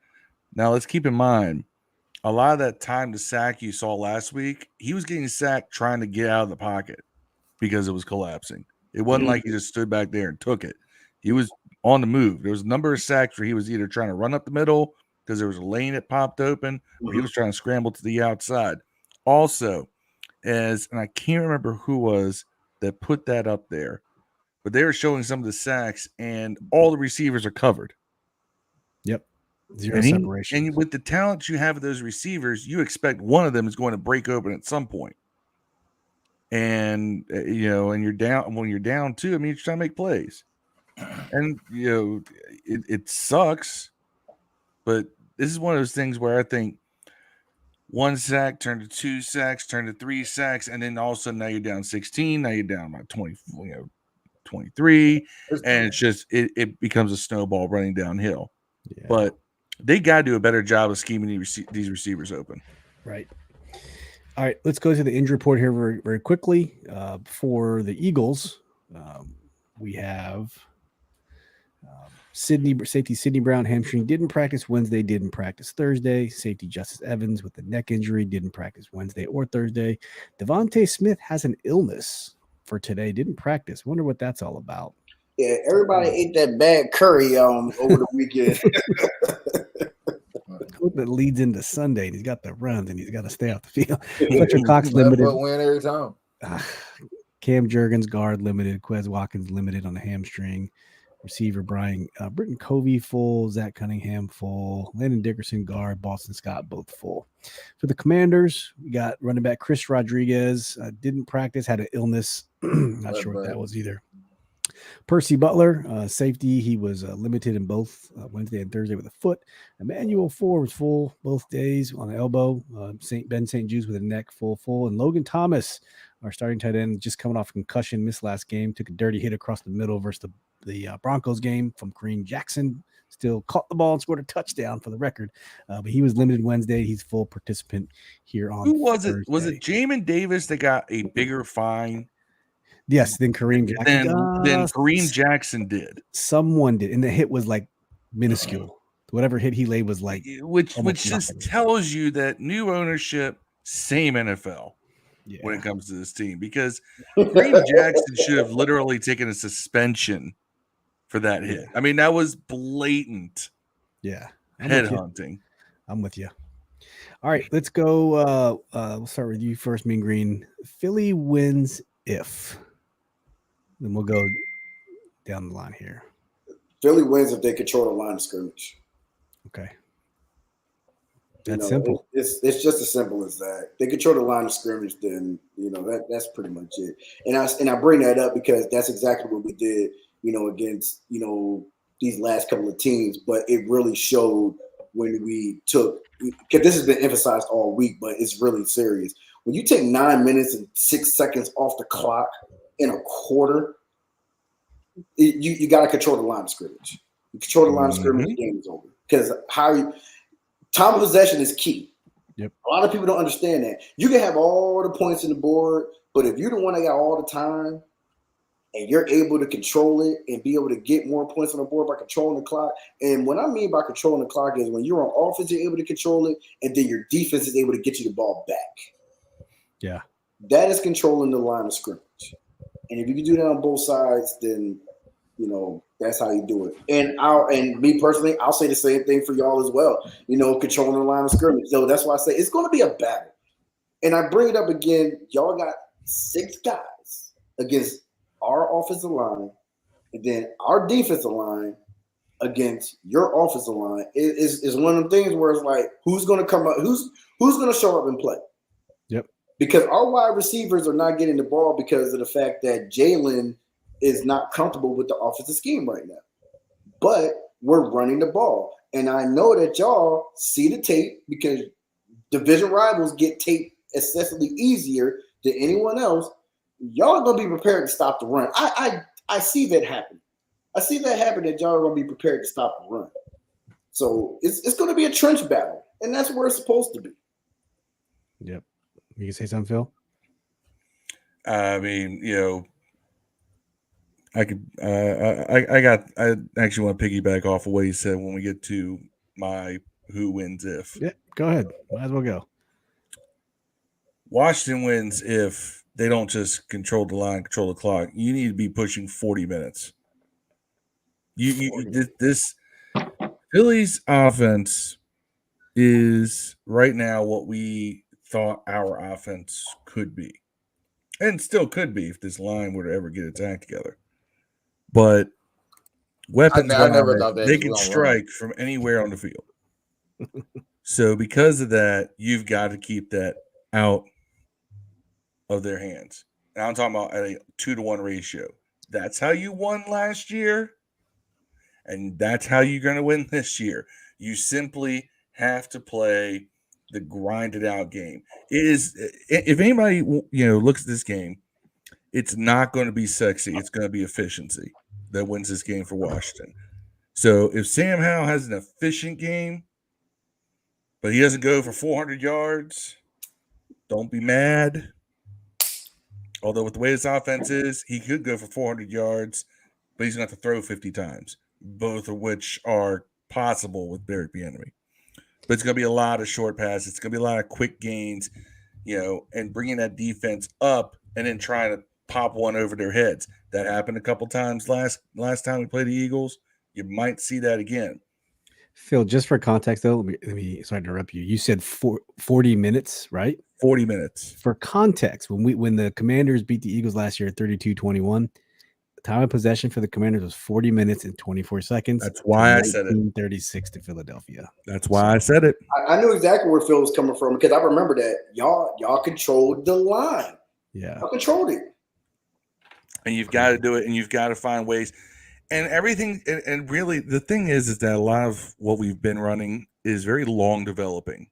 Now, let's keep in mind, a lot of that time to sack you saw last week, he was getting sacked trying to get out of the pocket because it was collapsing. It wasn't like he just stood back there and took it. He was on the move. There was a number of sacks where he was either trying to run up the middle because there was a lane that popped open, or he was trying to scramble to the outside. Also, and I can't remember who was that put that up there, but they were showing some of the sacks, and all the receivers are covered. Yep. Zero separation. And with the talent you have of those receivers, you expect one of them is going to break open at some point. And, you know, and you're down when you're down too. I mean, you're trying to make plays. And, you know, it sucks. But this is one of those things where I think 1 sack turned to 2 sacks, turned to 3 sacks, and then all of a sudden now you're down 16. Now you're down by 20, 23. And it's just it becomes a snowball running downhill. Yeah. But they got to do a better job of scheming these receivers open. Right. All right, let's go to the injury report here very, very quickly. For the Eagles, we have safety Sidney Brown, hamstring, didn't practice Wednesday, didn't practice Thursday. Safety Justice Evans with the neck injury, didn't practice Wednesday or Thursday. Devontae Smith has an illness for today, didn't practice. Wonder what that's all about. Yeah, everybody ate that bad curry over the weekend. That leads into Sunday, and he's got the runs, and he's got to stay off the field. Fletcher Cox limited. Win every time. Cam Jurgens guard limited. Quez Watkins limited on the hamstring. Receiver Britton Covey full. Zach Cunningham full. Landon Dickerson guard. Boston Scott both full. For the Commanders, we got running back Chris Rodriguez. Didn't practice. Had an illness. Not sure what that was either. Percy Butler, safety, he was limited in both Wednesday and Thursday with a foot. Emmanuel Ford was full both days on the elbow. Ben St. Jude's with a neck full. And Logan Thomas, our starting tight end, just coming off concussion, missed last game, took a dirty hit across the middle versus the Broncos game from Kareem Jackson. Still caught the ball and scored a touchdown for the record. But he was limited Wednesday. He's full participant here on Who was Thursday. it? Was it Jamin Davis that got a bigger fine? Yes, then Kareem Jackson. Then Kareem Jackson did. Someone did, and the hit was like minuscule. Whatever hit he laid was like, which just tells you that new ownership, same NFL when it comes to this team, because Kareem Jackson should have literally taken a suspension for that hit. I mean, that was blatant. Yeah, headhunting. I'm with you. All right, let's go. We'll start with you first, Mean Green. Philly wins if. Then we'll go down the line here. Philly wins if they control the line of scrimmage. Okay. That's simple. It's just as simple as that. They control the line of scrimmage, then that's pretty much it. And I bring that up because that's exactly what we did, against these last couple of teams. But it really showed when we took, because this has been emphasized all week, but it's really serious. When you take 9 minutes and 6 seconds off the clock in a quarter, you got to control the line of scrimmage. You control the line of scrimmage, the game is over. Because time of possession is key. Yep. A lot of people don't understand that. You can have all the points in the board, but if you're the one that got all the time and you're able to control it and be able to get more points on the board by controlling the clock. And what I mean by controlling the clock is when you're on offense, you're able to control it, and then your defense is able to get you the ball back. Yeah. That is controlling the line of scrimmage. And if you can do that on both sides, then that's how you do it. And me personally, I'll say the same thing for y'all as well. Controlling the line of scrimmage. So that's why I say it's going to be a battle. And I bring it up again. Y'all got 6 guys against our offensive line, and then our defensive line, against your offensive line is one of the things where it's like, who's going to come up? Who's going to show up and play? Yep. Because our wide receivers are not getting the ball because of the fact that Jalen is not comfortable with the offensive scheme right now. But we're running the ball. And I know that y'all see the tape because division rivals get tape excessively easier than anyone else. Y'all are going to be prepared to stop the run. I see that happen. I see that happen, that y'all are going to be prepared to stop the run. So it's going to be a trench battle, and that's where it's supposed to be. Yep. You can say something, Phil? I mean, I could. I actually want to piggyback off of what he said when we get to my who wins if. Yeah, go ahead. Might as well go. Washington wins if they don't just control the line, control the clock. You need to be pushing 40 minutes. This Phillies offense is right now what we thought our offense could be, and still could be if this line were to ever get its act together. But weapons, I never thought they can strike from anywhere on the field. So because of that, you've got to keep that out of their hands. And I'm talking about at a 2-to-1 ratio. That's how you won last year. And that's how you're going to win this year. You simply have to play the grinded out game. It is, if anybody looks at this game, it's not going to be sexy. It's going to be efficiency that wins this game for Washington. So if Sam Howell has an efficient game, but he doesn't go for 400 yards, don't be mad. Although with the way his offense is, he could go for 400 yards, but he's going to have to throw 50 times, both of which are possible with Derek Bieniemy. But it's going to be a lot of short passes. It's going to be a lot of quick gains, and bringing that defense up and then trying to pop one over their heads. That happened a couple times last time we played the Eagles. You might see that again. Phil, just for context, though, let me sorry to interrupt you. You said 40 minutes, right? 40 minutes. For context, when the Commanders beat the Eagles last year at 32-21, the time of possession for the Commanders was 40 minutes and 24 seconds. That's why I said it. 36 to Philadelphia. That's why I said it. I knew exactly where Phil was coming from because I remember that y'all controlled the line. Yeah, y'all controlled it. And you've got to do it, and you've got to find ways. And everything, and really, the thing is that a lot of what we've been running is very long developing,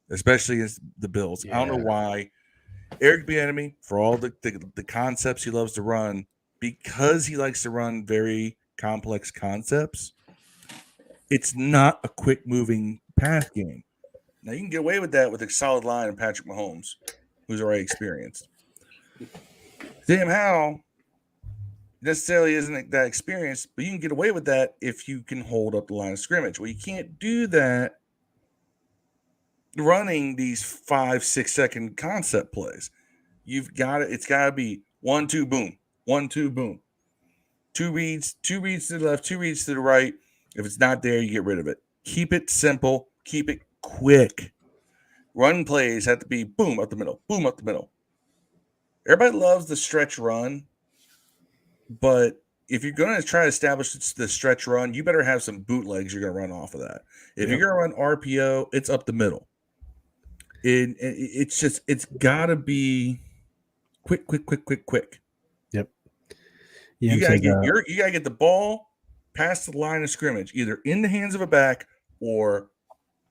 especially as the Bills. Yeah. I don't know why. Eric Bieniemy, for all the concepts he loves to run, because he likes to run very complex concepts, it's not a quick-moving pass game. Now, you can get away with that with a solid line and Patrick Mahomes, who's already experienced. Sam Howell necessarily isn't that experienced, but you can get away with that if you can hold up the line of scrimmage. Well, you can't do that running these 5-6 second concept plays. It's got to be 1-2 boom, 1-2 boom. Two reads to the left, 2 reads to the right. If it's not there, you get rid of it. Keep it simple, keep it quick. Run plays have to be boom up the middle, boom up the middle. Everybody loves the stretch run. But if you're going to try to establish the stretch run, you better have some bootlegs you're going to run off of that. If you're going to run RPO, it's up the middle. It's got to be quick. Yep. You got to get the ball past the line of scrimmage, either in the hands of a back or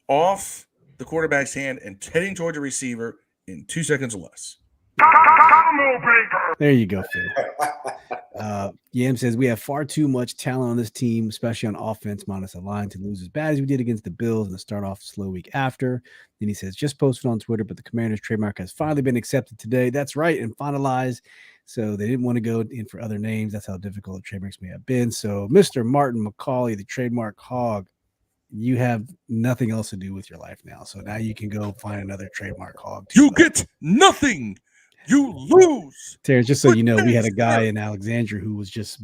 off the quarterback's hand and heading towards a receiver in 2 seconds or less. There you go, Phil. Yam says we have far too much talent on this team, especially on offense, minus a line to lose as bad as we did against the Bills and the start off slow week after. Then he says, just posted on Twitter, but the Commanders trademark has finally been accepted today. That's right, and finalized. So they didn't want to go in for other names. That's how difficult the trademarks may have been. So Mr. Martin McCauley, the trademark hog, you have nothing else to do with your life now. So now you can go find another trademark hog. You get nothing. You lose. Terrance, just so you know, we had a guy in Alexandria who was just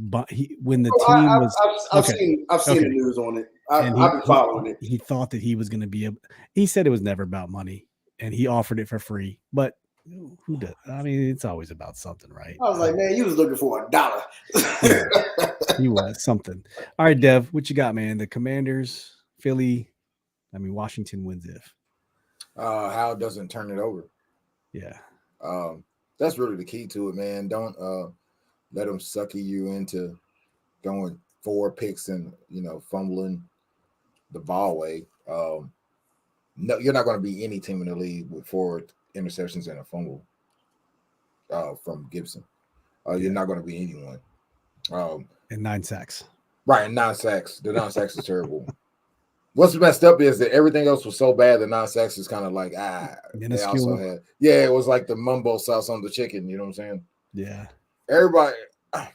when the team was. I've seen the news on it. I've been following it. He thought that he was going to be able. He said it was never about money, and he offered it for free. But Who does? I mean, it's always about something, right? I was like, man, you was looking for $1. Yeah, he was something. All right, Dev, what you got, man? The Commanders, Philly. I mean, Washington wins if. How doesn't turn it over. Yeah. That's really the key to it, man. Don't let them sucker you into going 4 picks and fumbling the ball away. No, you're not going to be any team in the league with 4 interceptions and a fumble from Gibson. You're not going to be anyone. And 9 sacks. Right, and 9 sacks. The 9 sacks is terrible. What's messed up is that everything else was so bad. The 9 sacks is kind of like They also had, it was like the mumbo sauce on the chicken. You know what I'm saying? Yeah. Everybody, I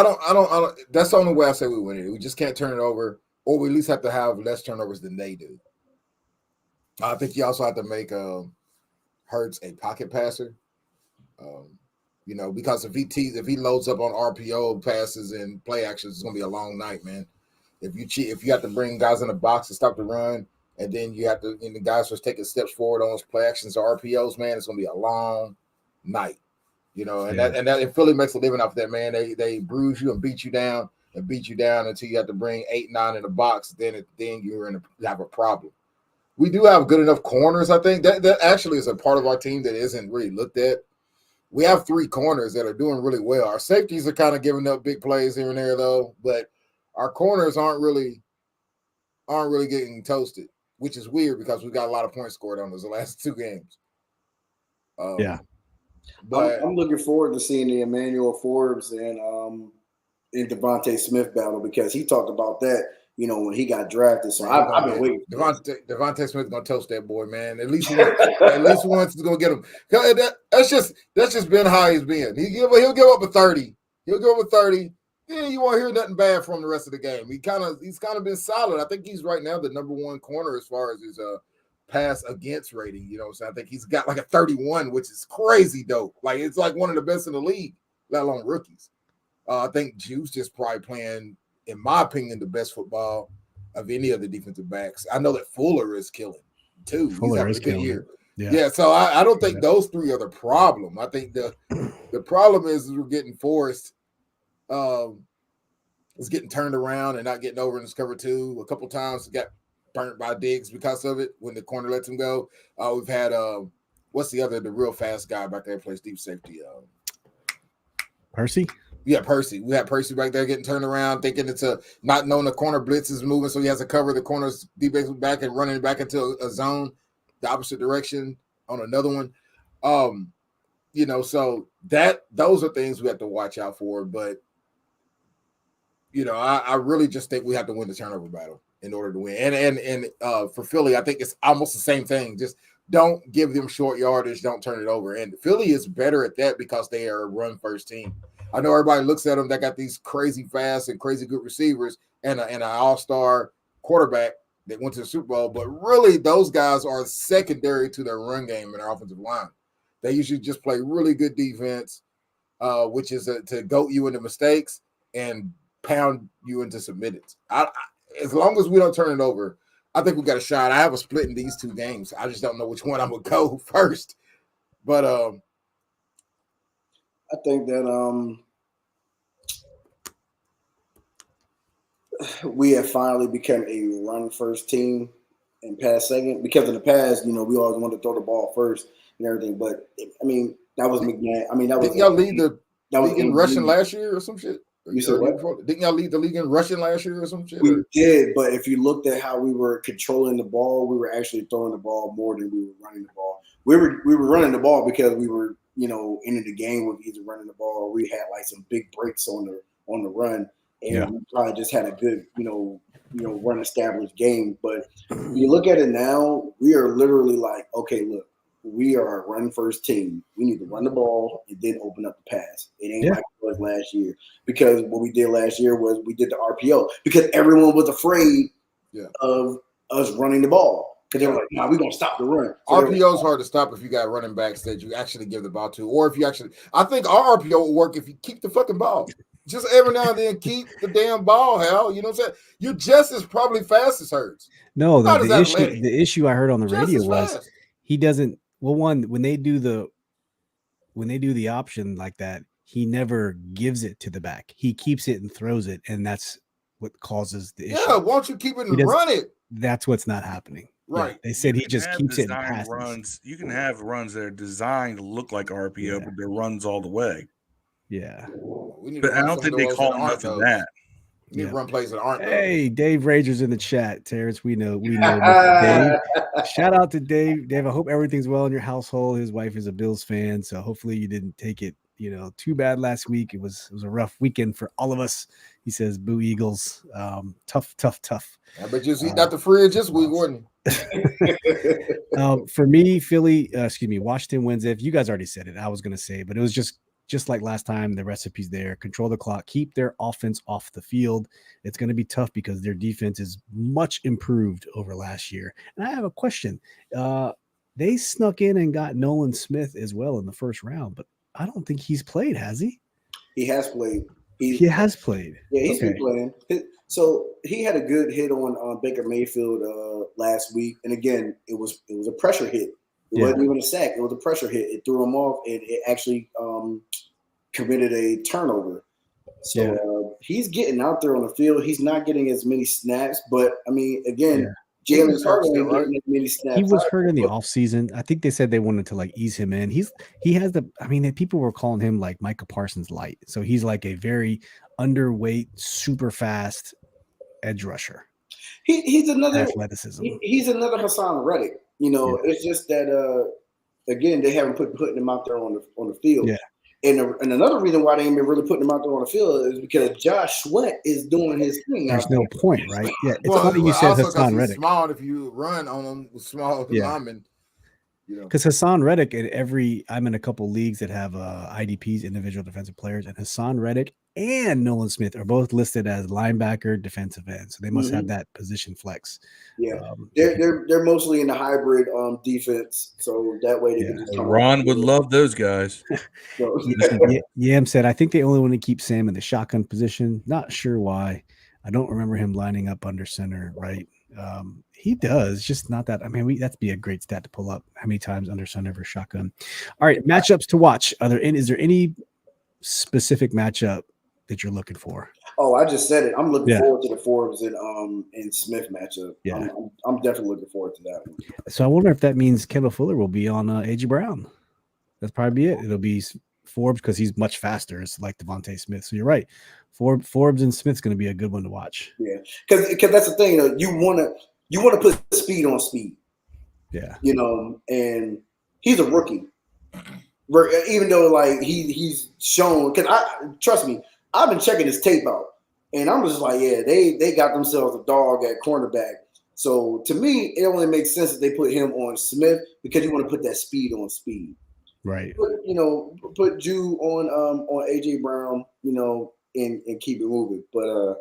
don't. That's the only way I say we win it. We just can't turn it over, or we at least have to have less turnovers than they do. I think you also have to make Hurts a pocket passer. Because if he loads up on RPO passes and play actions, it's gonna be a long night, man. If you have to bring guys in the box to stop the run, and then you have to, the guys just taking steps forward on those play actions or RPOs, man, it's gonna be a long night. That Philly makes a living off that, man. They bruise you and beat you down until you have to bring 8, 9 in the box. Then you have a problem. We do have good enough corners, I think. That actually is a part of our team that isn't really looked at. We have 3 corners that are doing really well. Our safeties are kind of giving up big plays here and there, though, but our corners aren't really getting toasted, which is weird because we got a lot of points scored on those the last 2 games. But I'm looking forward to seeing the Emmanuel Forbes and Devontae Smith battle, because he talked about that, when he got drafted. So I've been waiting. Devontae Smith's gonna toast that boy, man. At least once. At least once he's gonna get him. That's just been how he's been. He'll give up a 30. He'll give up a 30. Yeah, you won't hear nothing bad from the rest of the game. He's kind of been solid. I think he's right now the number 1 corner as far as his pass against rating. So I think he's got like a 31, which is crazy dope. Like, it's like one of the best in the league, let alone rookies. I think Juice just probably playing, in my opinion, the best football of any of the defensive backs. I know that Fuller is killing too. He's having a good year. Yeah. So I don't think those 3 are the problem. I think the problem is we're getting forced. It's getting turned around and not getting over in this cover 2. A couple times got burnt by Diggs because of it when the corner lets him go. We've had what's the real fast guy back there plays deep safety? Percy? Yeah, Percy. We had Percy back there getting turned around, thinking it's not knowing the corner blitz is moving, so he has to cover the corner's deep back and running back into a zone, the opposite direction on another one. So those are things we have to watch out for. But I really just think we have to win the turnover battle in order to win. And for Philly, I think it's almost the same thing. Just don't give them short yardage, don't turn it over. And Philly is better at that because they are a run-first team. I know everybody looks at them, they got these crazy fast and crazy good receivers and an all-star quarterback that went to the Super Bowl, but really those guys are secondary to their run game and their offensive line. They usually just play really good defense, which is to goat you into mistakes and pound you into submitteds. As long as we don't turn it over, I think we got a shot. I have a split in these 2 games. I just don't know which one I'm going to go first. But I think that we have finally become a run-first team and pass second. Because in the past, we always wanted to throw the ball first and everything. But, that was McNabb. Didn't y'all lead the league in rushing last year or some shit? You said what? Didn't y'all lead the league in rushing last year or some shit? We did, but if you looked at how we were controlling the ball, we were actually throwing the ball more than we were running the ball. We were running the ball because we were, into the game with either running the ball or we had like some big breaks on the run, and we probably just had a good, run established game. But when you look at it now, we are literally like, okay, look, we are a run-first team. We need to run the ball and then open up the pass. It ain't like it was last year. Because what we did last year was we did the RPO. Because everyone was afraid of us running the ball. Because they were like, nah, we're going to stop the run. So RPO is hard to stop if you got running backs that you actually give the ball to. Or if you actually – I think our RPO will work if you keep the fucking ball. Just every now and then keep the damn ball, Hal. You know what I'm saying? You're just as probably fast as Hurts. No, the issue I heard on the radio was he doesn't – well, one, when they do the when they do the option like that, he never gives it to the back. He keeps it and throws it, and that's what causes the issue. Yeah, why don't you keep it He and doesn't- run it? That's what's not happening. Yeah, Right. they said You he can just have keeps it and designed passes. runs. You can have runs that are designed to look like RPO, Yeah. but they're runs all the way. Yeah. We need But to I run don't some think of they those call that aren't enough of those. that. We need Yeah. to run plays that aren't those. Hey, Dave Rager's in the chat. Terrence, we know Mr. Dave. Shout out to Dave. Dave, I hope everything's well in your household. His wife is a Bills fan, so hopefully you didn't take it, too bad last week. It was a rough weekend for all of us. He says, "Boo Eagles." Tough. I bet you was eating out the fridge this week, wasn't For me, Washington wins. If you guys already said it, I was going to say, but it was just like last time. The recipe's there. Control the clock. Keep their offense off the field. It's going to be tough because their defense is much improved over last year. And I have a question. They snuck in and got Nolan Smith as well in the first round, but I don't think he's played, has he? He has played. He has played. Yeah, he's been playing. So he had a good hit on Baker Mayfield last week, and again, it was a pressure hit. It wasn't even a sack; it was a pressure hit. It threw him off, and it actually committed a turnover. So he's getting out there on the field. He's not getting as many snaps, but I mean, again, Jalen Hurts ain't getting as many snaps. He was hurt in the offseason. I think they said they wanted to like ease him in. He has people were calling him like Micah Parsons light. So he's like a very underweight, super fast edge rusher. He's another athleticism. He's another Hassan Reddick. It's just that again, they haven't putting him out there on the field. Yeah. And another reason why they ain't been really putting him out there on the field is because Josh Sweat is doing his thing. There's no point, right? Yeah, it's funny you said Hassan Reddick. Small if you run on him with small linemen. Because Hassan Reddick I'm in a couple leagues that have IDPs, individual defensive players, and Hassan Reddick and Nolan Smith are both listed as linebacker, defensive end. So they must have that position flex. Yeah, they're mostly in the hybrid defense, so that way they can just come. Ron would love those guys. Yam said, I think they only want to keep Sam in the shotgun position. Not sure why. I don't remember him lining up under center, right? He does, just not that. I mean, that'd be a great stat to pull up. How many times under center versus shotgun? All right, matchups to watch. Is there any specific matchup that you're looking for? Oh, I just said it. I'm looking forward to the Forbes and Smith matchup. Yeah, I'm definitely looking forward to that one. So I wonder if that means Kendall Fuller will be on A.J. Brown. That's probably it. It'll be Forbes because he's much faster. It's like Devontae Smith. So you're right. Forbes and Smith's going to be a good one to watch. Yeah, because that's the thing. You want to put speed on speed. Yeah. And he's a rookie. Even though like he's shown, because trust me, I've been checking his tape out, and I'm just like, yeah, they got themselves a dog at cornerback. So to me, it only makes sense that they put him on Smith because you want to put that speed on speed. Right. Put Jew on AJ Brown, and keep it moving. But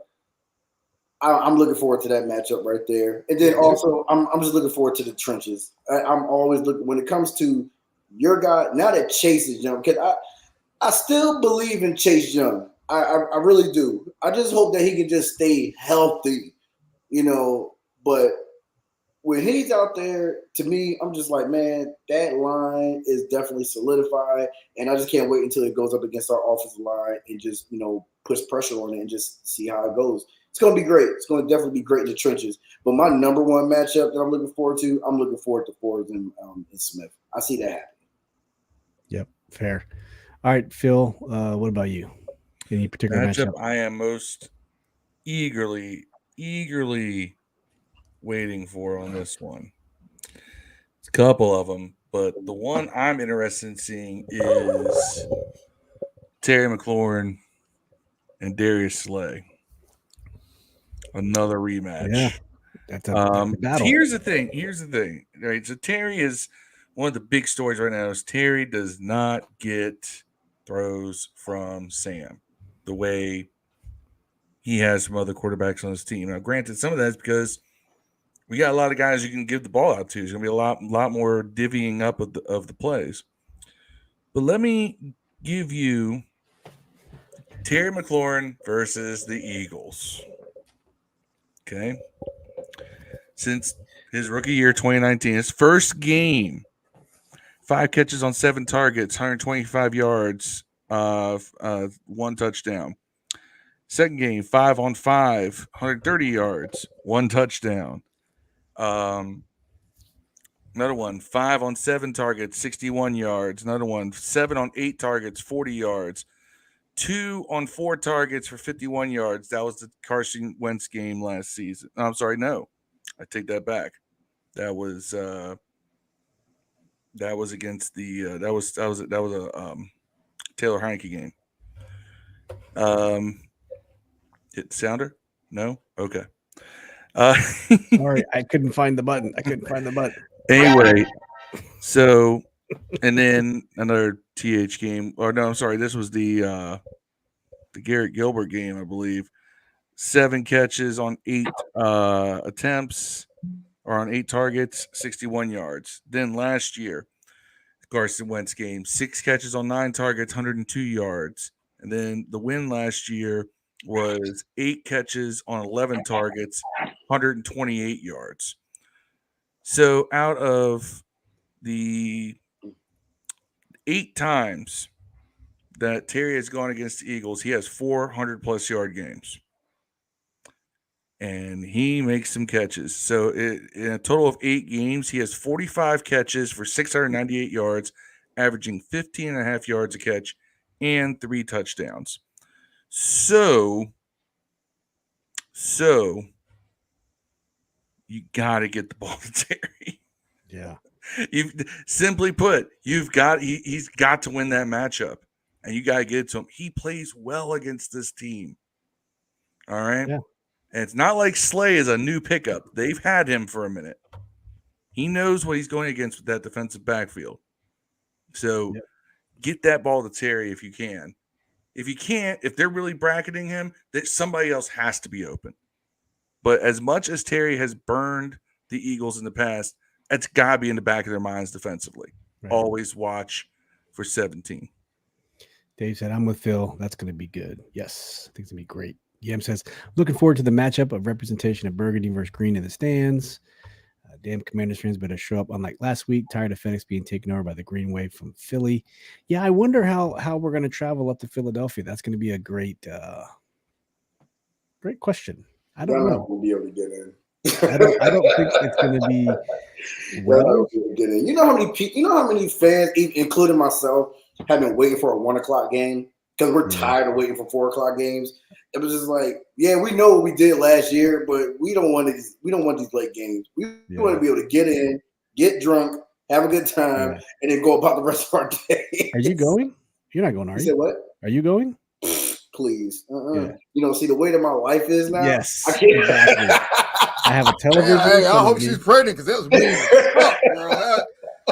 I'm looking forward to that matchup right there. And then also, I'm just looking forward to the trenches. I'm always looking when it comes to your guy. Now that Chase is young, because I still believe in Chase Young. I really do. I just hope that he can just stay healthy, But when he's out there, to me, I'm just like, man, that line is definitely solidified, and I just can't wait until it goes up against our offensive line and just push pressure on it and just see how it goes. It's going to be great. It's going to definitely be great in the trenches. But my number one matchup that I'm looking forward to Forbes and Smith. I see that happening. Yep, fair. All right, Phil, what about you? Any particular matchup? I am most eagerly waiting for on this one. It's a couple of them, but the one I'm interested in seeing is Terry McLaurin and Darius Slay. Another rematch. Yeah, that's a battle. Here's the thing. Right, so Terry is one of the big stories right now. Is Terry does not get throws from Sam the way he has from other quarterbacks on his team. Now, granted, some of that is because we got a lot of guys you can give the ball out to. There's going to be a lot more divvying up of the plays. But let me give you Terry McLaurin versus the Eagles. Okay. Since his rookie year, 2019, his first game 5 catches on 7 targets, 125 yards, 1 touchdown. Second game, 5 on 5, 130 yards, 1 touchdown. Another one, 5 on 7 targets, 61 yards. Another one, 7 on 8 targets, 40 yards. 2 on 4 targets for 51 yards. That was the Carson Wentz game last season. I'm sorry, no, I take that back. That was against the that was a Taylor Heineke game. Hit sounder? No? Okay. Sorry, I couldn't find the button. Anyway, so and then another TH game. Or no, I'm sorry, this was the Garrett Gilbert game, I believe. 7 catches on 8 attempts or on 8 targets, 61 yards. Then last year, Carson Wentz game, 6 catches on 9 targets, 102 yards. And then the win last year was 8 catches on 11 targets, 128 yards. So out of the 8 times that Terry has gone against the Eagles, he has 400 plus yard games. And he makes some catches. So in a total of 8 games, he has 45 catches for 698 yards, averaging 15 and a half yards a catch and 3 touchdowns. So you got to get the ball to Terry. Yeah. Simply put, he's got to win that matchup, and you got to get it to him. He plays well against this team. All right. Yeah. And it's not like Slay is a new pickup. They've had him for a minute. He knows what he's going against with that defensive backfield. So get that ball to Terry if you can. If you can't, if they're really bracketing him, that somebody else has to be open. But as much as Terry has burned the Eagles in the past, it's got to be in the back of their minds defensively. Right. Always watch for 17. Dave said, I'm with Phil. That's going to be good. Yes, I think it's going to be great. Yam says, looking forward to the matchup of representation of Burgundy versus Green in the stands. Damn Commanders fans better show up unlike last week. Tired of FedEx being taken over by the Green Wave from Philly. Yeah, I wonder how we're going to travel up to Philadelphia. That's going to be a great question. I don't know. We'll be able to get in. I don't think it's going to be well. Get in. You know how many fans, including myself, have been waiting for a 1 o'clock game because we're tired of waiting for 4 o'clock games. It was just like, yeah, we know what we did last year, but we don't want these late games. We want to be able to get in, get drunk, have a good time, and then go about the rest of our day. Are you going? You're not going, are you? You said what? Are you going? Please. See the way that my life is now. Yes. I can't. Exactly. I have a television. Hey, I hope she's pregnant because that was mean as fuck, bro.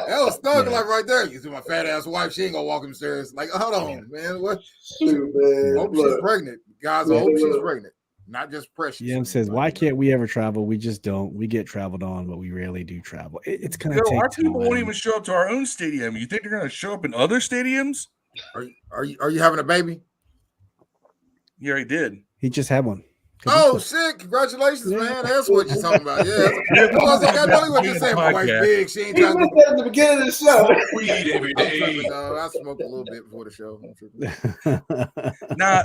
That was thug like right there. You see my fat ass wife, she ain't gonna walk upstairs. Like, hold on, man. What? Shoot, man. Hope she's pregnant. Guys, I hope she's pregnant. Not just precious. Yam says, why can't we ever travel? We just don't. We get traveled on, but we rarely do travel. It's gonna take our people won't even show up to our own stadium. You think they're gonna show up in other stadiums? Are you having a baby? You already did. He just had one. Oh shit! Congratulations, man. That's what you're talking about. Yeah. I know what you're saying. My wife's big. She ain't trying to at the beginning of the show. Weed every day. I smoked a little bit before the show.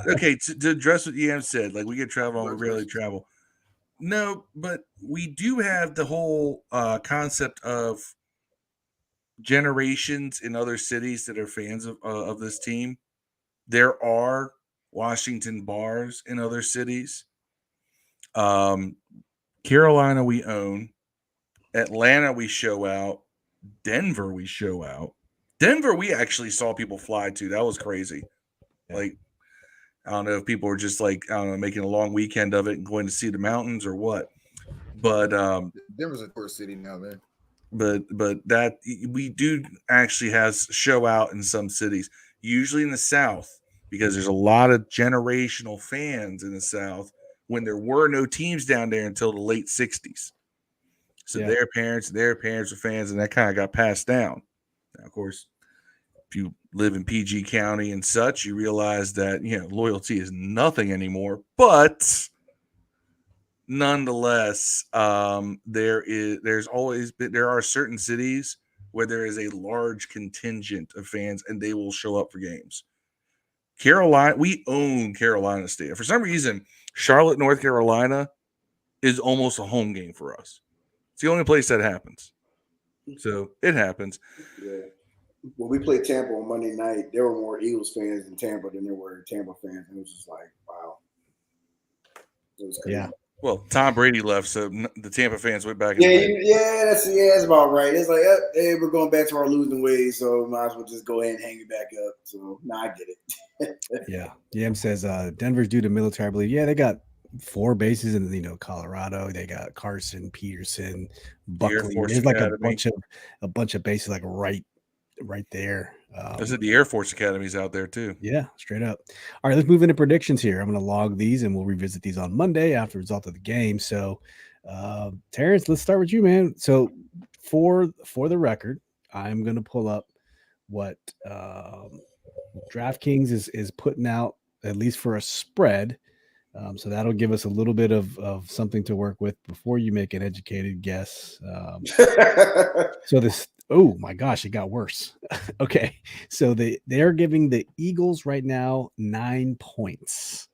Okay. To address what Yam said, like we get travel on, we rarely travel. No, but we do have the whole concept of generations in other cities that are fans of this team. There are Washington bars in other cities. Carolina we own. Atlanta we show out. Denver we show out. Denver we actually saw people fly to. That was crazy. Like, I don't know if people were just like, I don't know, making a long weekend of it and going to see the mountains or what. But Denver's a tourist city now, man. But that we do actually has show out in some cities, usually in the South, because there's a lot of generational fans in the South when there were no teams down there until the late 60s. So their parents were fans, and that kind of got passed down. Now, of course, if you live in PG County and such, you realize that, loyalty is nothing anymore. But nonetheless, there are certain cities where there is a large contingent of fans and they will show up for games. Carolina, we own Carolina State. For some reason, Charlotte, North Carolina is almost a home game for us. It's the only place that happens. So it happens. Yeah. When we played Tampa on Monday night, there were more Eagles fans in Tampa than there were Tampa fans. And it was just like, wow. It was crazy. Yeah. Well, Tom Brady left, so the Tampa fans went back. That's about right. It's like, hey, we're going back to our losing ways, so might as well just go ahead and hang it back up. So, I get it. Yeah. Yam says Denver's due to military, I believe. Yeah, they got 4 bases in Colorado. They got Carson, Peterson, Buckley. There's like a bunch of bases like right there. I said the Air Force Academy's out there too. Yeah, straight up. All right, let's move into predictions here. I'm going to log these and we'll revisit these on Monday after the result of the game. So, Terrance, let's start with you, man. So, for the record, I'm going to pull up what DraftKings is putting out, at least for a spread. So that'll give us a little bit of something to work with before you make an educated guess. So this, oh my gosh, it got worse. Okay, so they're giving the Eagles right now 9 points.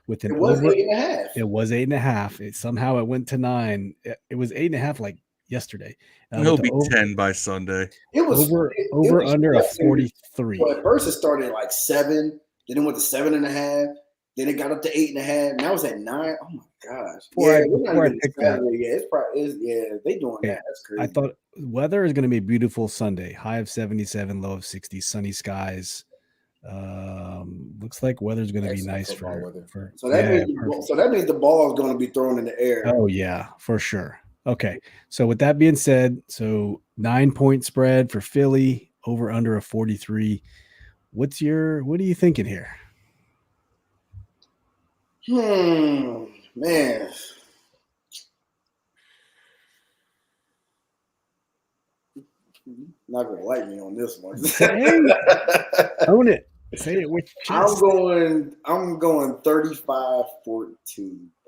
With an over, 8.5. It was 8.5. It somehow went to 9. It was 8.5 like yesterday. It'll be 10 by Sunday. It was over under a 43. Well, at first it started at like 7, then it went to 7.5. Then it got up to 8.5. Now it's at 9. Oh my gosh! We're not even Saturday yet. It's probably they doing that. That's crazy. I thought weather is going to be a beautiful Sunday. High of 77, low of 60, sunny skies. Looks like weather's going to be nice for weather. So that means the ball is going to be thrown in the air. Oh yeah, for sure. Okay, so with that being said, so 9-point spread for Philly, over under a 43. What are you thinking here? Man. Not gonna like me on this one. Own it. Say it with chest. I'm going 35-14.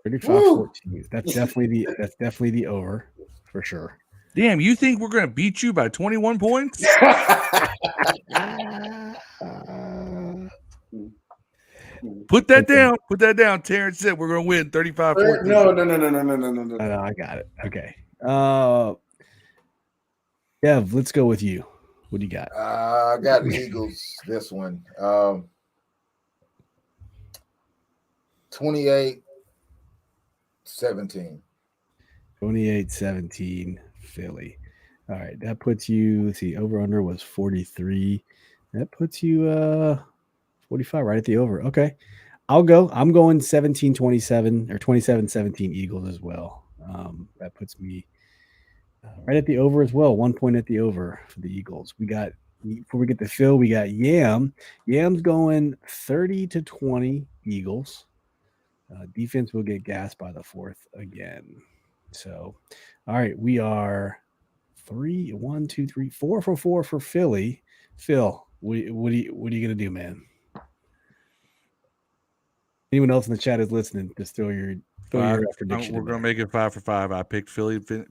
35-14. That's definitely the over for sure. Damn, you think we're gonna beat you by 21 points? Put that down. Put that down. Terrance said we're going to win 35-14. No. I got it. Okay. Dev, let's go with you. What do you got? I got the Eagles this one. 28-17. 28-17 Philly. All right. That puts you, let's see, over under was 43. That puts you 45 right at the over. Okay. I'm going 17-27 or 27-17 Eagles as well. That puts me right at the over as well. 1 point at the over for the Eagles. Before we get to Phil, we got Yam. Yam's going 30-20 Eagles. Defense will get gassed by the 4th again. So, all right, we are 4 for Philly. Phil, what are you gonna do, man? Anyone else in the chat is listening, just throw your prediction. We're gonna make it 5 for 5. I picked Philly to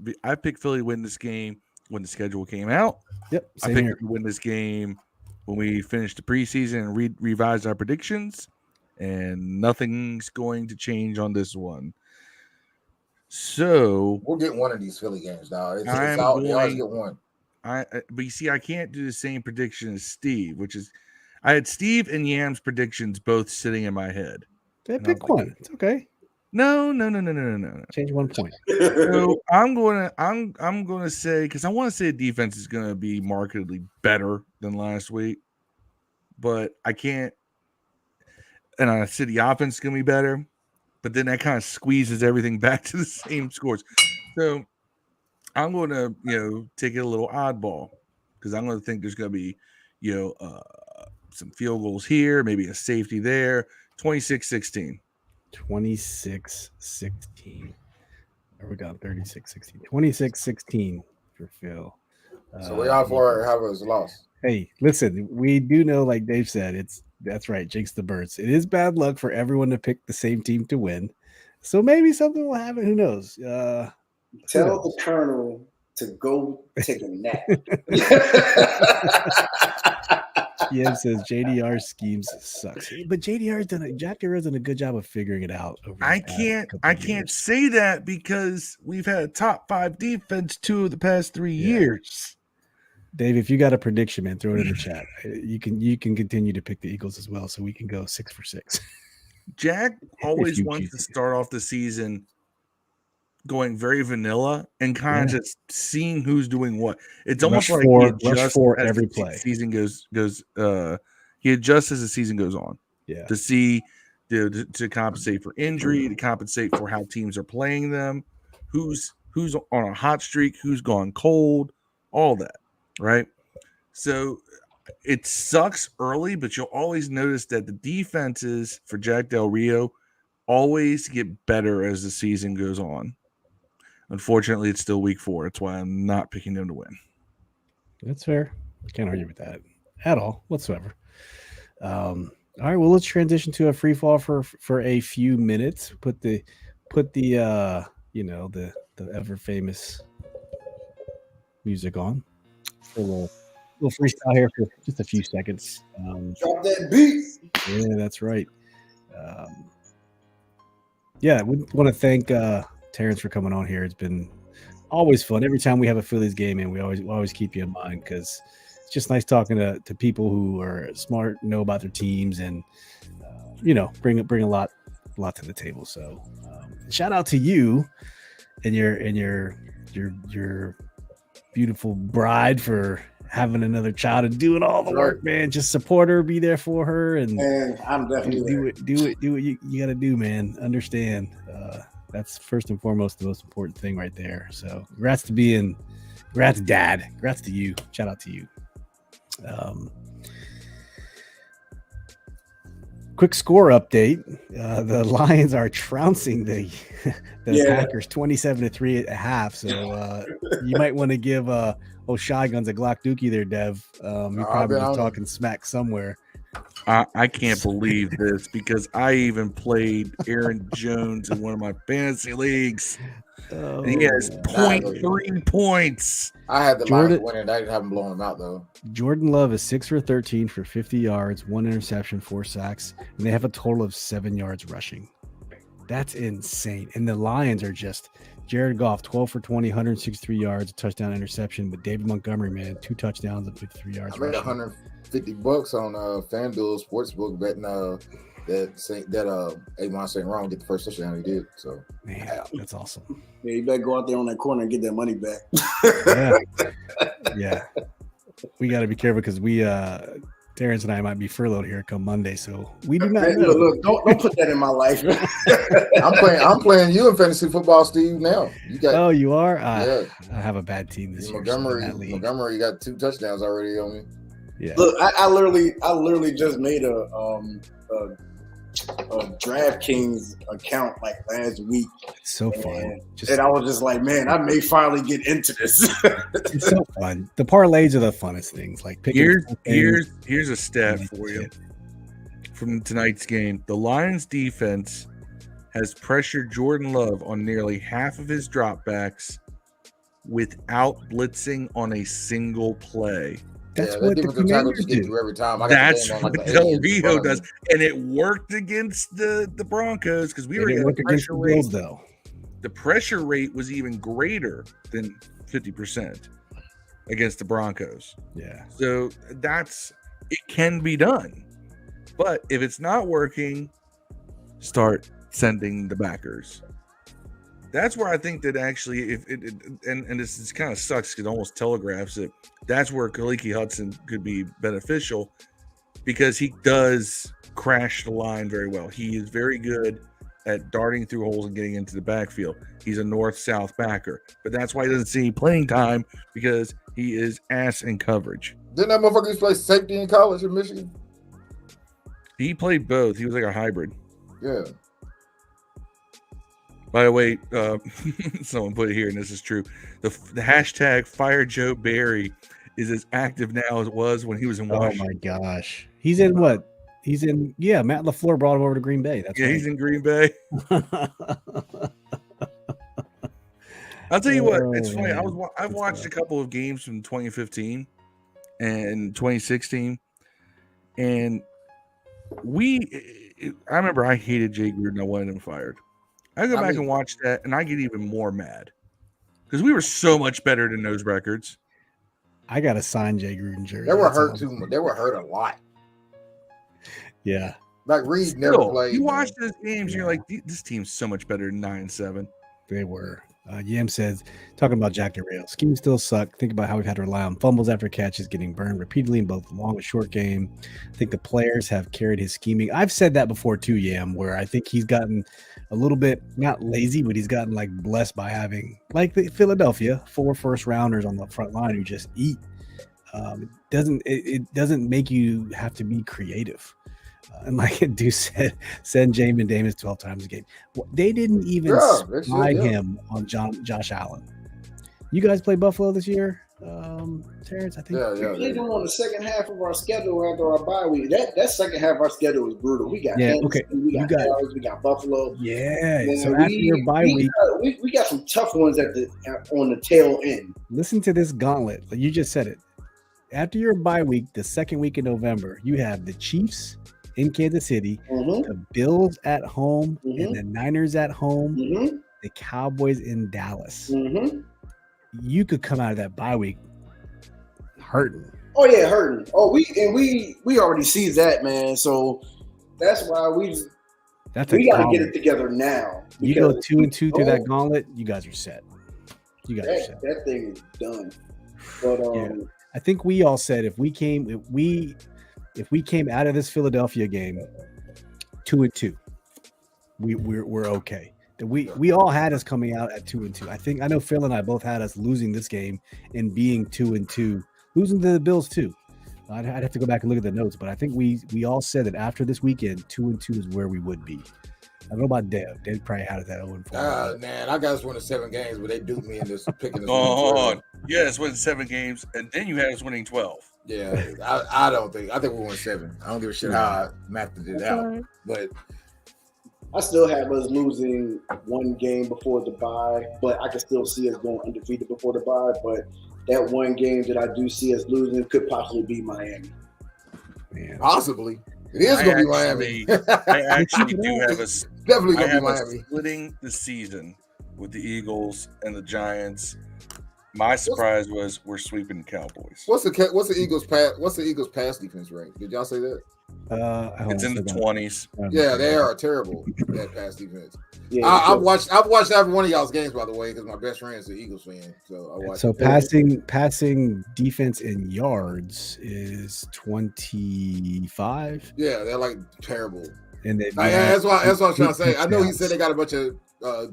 win this game when the schedule came out. Yep. I picked to win this game when we finished the preseason and revised our predictions, and nothing's going to change on this one. So we'll get one of these Philly games now. They always get one. But you see, I can't do the same prediction as Steve, which is I had Steve and Yam's predictions both sitting in my head. Pick one. It's okay. No. Change 1 point. So I'm gonna say, because I want to say defense is gonna be markedly better than last week, but I can't. And I said the offense is gonna be better, but then that kind of squeezes everything back to the same scores. So I'm gonna take it a little oddball, because I'm gonna think there's gonna be some field goals here, maybe a safety there. 26-16. 26-16. We got 36-16. 26-16 for Phil. So we all for Harvard's loss. Hey, listen, we do know, like Dave said, that's right, Jake's the Birds. It is bad luck for everyone to pick the same team to win. So maybe something will happen. Who knows? Tell the Colonel to go take a nap. Yeah, says JDR schemes sucks, but Jack Del Rio's done a good job of figuring it out. Over I can't say that because we've had a top 5 defense 2 of the past 3 years. Dave, if you got a prediction, man, throw it in the chat. You can continue to pick the Eagles as well, so we can go 6 for 6. Jack always wants to start off the season going very vanilla and kind of just seeing who's doing what. It's almost like he adjusts as every play. Season goes. He adjusts as the season goes on. Yeah, to see to compensate for injury, to compensate for how teams are playing them, who's on a hot streak, who's gone cold, all that, right? So it sucks early, but you'll always notice that the defenses for Jack Del Rio always get better as the season goes on. Unfortunately, it's still week 4. That's why I'm not picking them to win. That's fair. Can't argue with that at all whatsoever. All right, well, let's transition to a free fall for a few minutes. Put the the ever famous music on for a little freestyle here for just a few seconds. Drop that beat. Yeah, that's right. Yeah, we want to thank Terrance for coming on here. It's been always fun. Every time we have a Phillies game, and we always keep you in mind because it's just nice talking to people who are smart, know about their teams, and bring a lot to the table. So shout out to you and your beautiful bride for having another child and doing all the work, man. Just support her, be there for her, and I'm definitely do what you got to do, man. Understand. That's first and foremost the most important thing right there. So congrats dad. Congrats to you. Shout out to you. Quick score update. The Lions are trouncing the Packers 27-3 at half. So you might want to give Shy Guns a Glock Dookie there, Dev. You're probably just talking smack somewhere. I can't believe this because I even played Aaron Jones in one of my fantasy leagues. And he has 0.3 points. I had the Lions winning. I didn't have him blowing them out, though. Jordan Love is 6 for 13 for 50 yards, 1 interception, 4 sacks, and they have a total of 7 yards rushing. That's insane. And the Lions are just Jared Goff, 12 for 20, 163 yards, a touchdown, interception. But David Montgomery, man, 2 touchdowns and 53 yards. I made $150 on FanDuel Sportsbook betting that Amon St. Ron get the first touchdown he did. So man, that's awesome. Yeah, you better go out there on that corner and get that money back. Yeah. We got to be careful because Terrance and I might be furloughed here come Monday, so we do not know. Look, don't put that in my life. I'm playing you in fantasy football, Steve. Now you are. Yeah. I have a bad team this year. Montgomery got 2 touchdowns already on me. Yeah. Look, I literally just made a DraftKings account like last week. It's so fun. And I was just like, man, I may finally get into this. It's so fun. The parlays are the funnest things. Like here's a stat for you from tonight's game. The Lions defense has pressured Jordan Love on nearly half of his dropbacks without blitzing on a single play. That's what the Commanders do every time. That's what Del Rio does, and it worked against the Broncos because we were getting the pressure rate. Bills, though. The pressure rate was even greater than 50% against the Broncos. Yeah. So it can be done, but if it's not working, start sending the backers. That's where I think that actually, and this kind of sucks because it almost telegraphs it. That's where Khaliki Hudson could be beneficial because he does crash the line very well. He is very good at darting through holes and getting into the backfield. He's a north-south backer, but that's why he doesn't see playing time because he is ass in coverage. Didn't that motherfucker used to play safety in college in Michigan? He played both. He was like a hybrid. Yeah. By the way, someone put it here, and this is true. The hashtag Fire Joe Barry is as active now as it was when he was in Washington. Oh my gosh, he's in what? He's in Matt LaFleur brought him over to Green Bay. That's right. He's in Green Bay. I'll tell you what, it's Oh, funny. man. I've Good watched stuff. a couple of games from 2015 and 2016, and I remember I hated Jay Gruden. I wanted him fired. I go back and watch that, and I get even more mad because we were so much better than those records. I got a signed Jay Gruden jersey. They were That's hurt all. too much. They were hurt a lot. Yeah. Like Reed never played. You watch man. those games, and you're like, this team's so much better than 9-7. They were. Yam says, talking about Jack the Rail, schemes still suck. Think about how we've had to rely on fumbles after catches, getting burned repeatedly in both long and short game. I think the players have carried his scheming. I've said that before too, Yam, where I think he's gotten a little bit, not lazy, but he's gotten like blessed by having, like the Philadelphia, 4 first rounders on the front line who just eat. It doesn't make you have to be creative. And like Deuce said, send Jamin Davis 12 times a game. They didn't even slide him on Josh Allen. You guys play Buffalo this year, Terrance? I think. We played them on the second half of our schedule after our bye week. That second half of our schedule was brutal. We got Kansas City, we got Dallas, we got Buffalo. Yeah. So after your bye week, we got some tough ones on the tail end. Listen to this gauntlet. You just said it. After your bye week, the second week in November, you have the Chiefs in Kansas City, the Bills at home, and the Niners at home, the Cowboys in Dallas. You could come out of that bye week hurting. Oh yeah, hurting. Oh, we already see that, man. So that's why we got to get it together now. You go 2-2 through that gauntlet, you guys are set. That thing is done. But I think we all said if we came out of this Philadelphia game 2-2, we're okay. We all had us coming out at 2-2. I know Phil and I both had us losing this game and being 2-2, losing to the Bills too. I'd have to go back and look at the notes, but I think we all said that after this weekend, 2-2 is where we would be. I don't know about Dev. Dev probably had it at 0-4. Man, I got us winning 7 games, but they duped me in this picking. Hold on. Yes, winning 7 games, and then you had us winning 12. Yeah, I think we won 7. I don't give a shit how I mapped it out, but I still have us losing 1 game before the bye, but I can still see us going undefeated before the bye. But that 1 game that I do see us losing could possibly be Miami. Man. Possibly. It is going to be Miami. I actually do have us definitely going to be Miami. Splitting the season with the Eagles and the Giants. My surprise was we're sweeping the Cowboys. What's the Eagles pass defense rank? Did y'all say that? It's in the 20s. Yeah, they are terrible at pass defense. Yeah, I've watched every one of y'all's games, by the way, because my best friend is an Eagles fan. So I watched. So passing defense in yards is 25. Yeah, they're like terrible. And that's what I was trying to say. I know he said they got a bunch of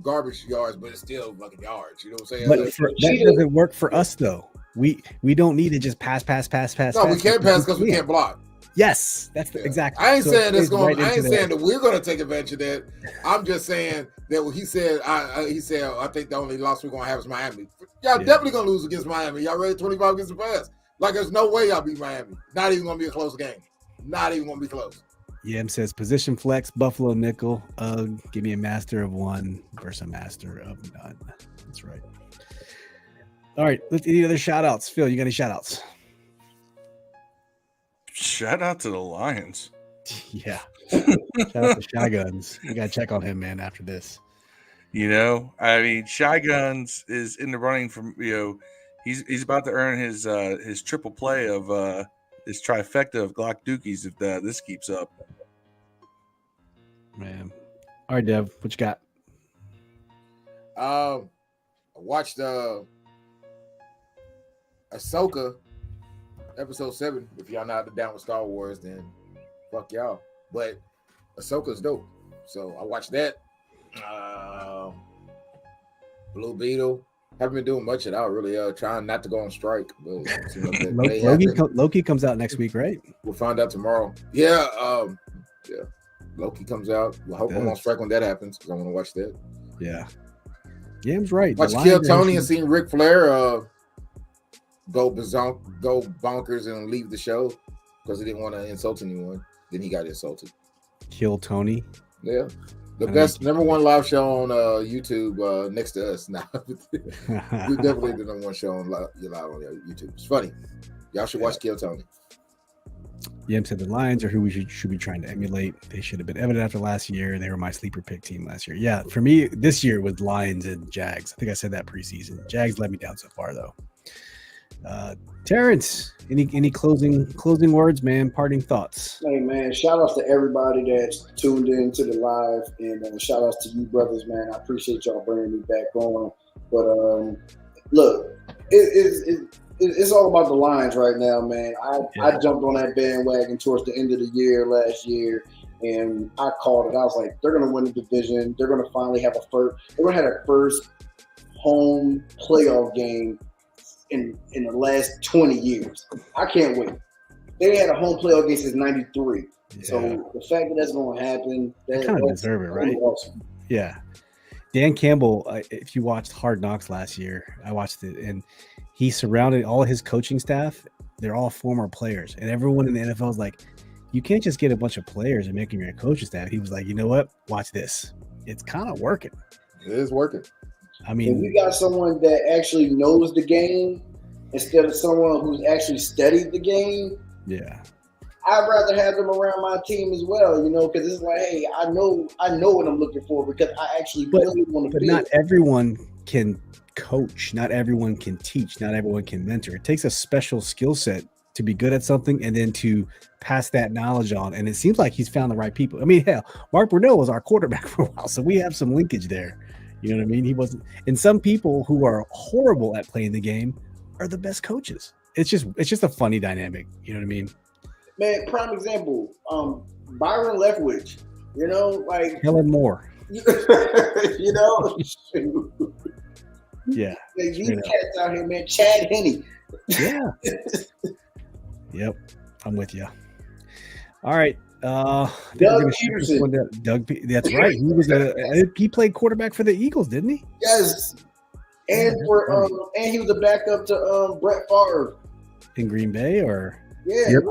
garbage yards, but it's still fucking yards. You know what I'm saying? But that doesn't work for us though. We don't need to just pass. No, we can't pass because we can't block. Yes, that's exactly. I ain't saying that's going. I ain't saying that we're going to take advantage of that. I'm just saying that what he said. He said I think the only loss we're going to have is Miami. Y'all definitely going to lose against Miami. Y'all ready 25 against the pass? Like there's no way y'all beat Miami. Not even going to be a close game. Not even going to be close. Yam says position flex Buffalo nickel. Give me a master of 1 versus a master of none. That's right. All right. Let's any other shout outs. Phil, you got any shout outs? Shout out to the Lions. Yeah. Shout out to Shy Guns. We got to check on him, man, after this. I mean, Shy Guns is in the running from, he's about to earn his triple play of his trifecta of Glock Dookies if this keeps up. Man. All right, Dev, what you got? I watched Ahsoka episode 7. If y'all not down with Star Wars, then fuck y'all. But Ahsoka's dope. So I watched that. Blue Beetle. Haven't been doing much of that. Really trying not to go on strike. But Loki comes out next week, right? We'll find out tomorrow. Yeah. Loki comes out. I hope I'm on strike when that happens because I want to watch that. Yeah. Yam's right. Watch Kill Tony and seen Ric Flair go bonkers and leave the show because he didn't want to insult anyone. Then he got insulted. Kill Tony. Yeah. The best number one live show on YouTube next to us now. We're definitely the number one show on live on YouTube. It's funny. Y'all should watch Kill Tony. Yem said the Lions are who we should be trying to emulate. They should have been evident after last year. They were my sleeper pick team last year. Yeah, for me, this year was Lions and Jags. I think I said that preseason. Jags let me down so far, though. Terrance, any closing words, man? Parting thoughts? Hey, man, shout outs to everybody that's tuned in to the live, and shout outs to you brothers, man. I appreciate y'all bringing me back on. But look, it's all about the Lions right now, man. I jumped on that bandwagon towards the end of the year last year, and I called it. I was like, they're going to win the division. They're going to finally have They're going to have a first home playoff game in the last 20 years. I can't wait. They had a home playoff game since '93. Yeah. So the fact that that's going to happen, they kind of deserve it, right? Awesome. Yeah. Dan Campbell, if you watched Hard Knocks last year, I watched it, and he surrounded all his coaching staff. They're all former players, and everyone in the NFL is like, you can't just get a bunch of players and make them your coaching staff. He was like, you know what? Watch this. It's kind of working. It is working. I mean, if you got someone that actually knows the game instead of someone who's actually studied the game, yeah, I'd rather have them around my team as well, because it's like, hey, I know what I'm looking for because I actually really want to. But not everyone can coach. Not everyone can teach. Not everyone can mentor. It takes a special skill set to be good at something and then to pass that knowledge on. And it seems like he's found the right people. I mean, hell, Mark Brunell was our quarterback for a while, so we have some linkage there. You know what I mean? He wasn't. And some people who are horrible at playing the game are the best coaches. It's just a funny dynamic. You know what I mean? Man, prime example, Byron Leftwich. Like Helen Moore. Yeah. These cats out here, man. Chad Henne. Yeah. Yep. I'm with you. All right. Doug Peterson. That's right. He played quarterback for the Eagles, didn't he? Yes. And and he was a backup to Brett Favre. In Green Bay, or yeah. Yep.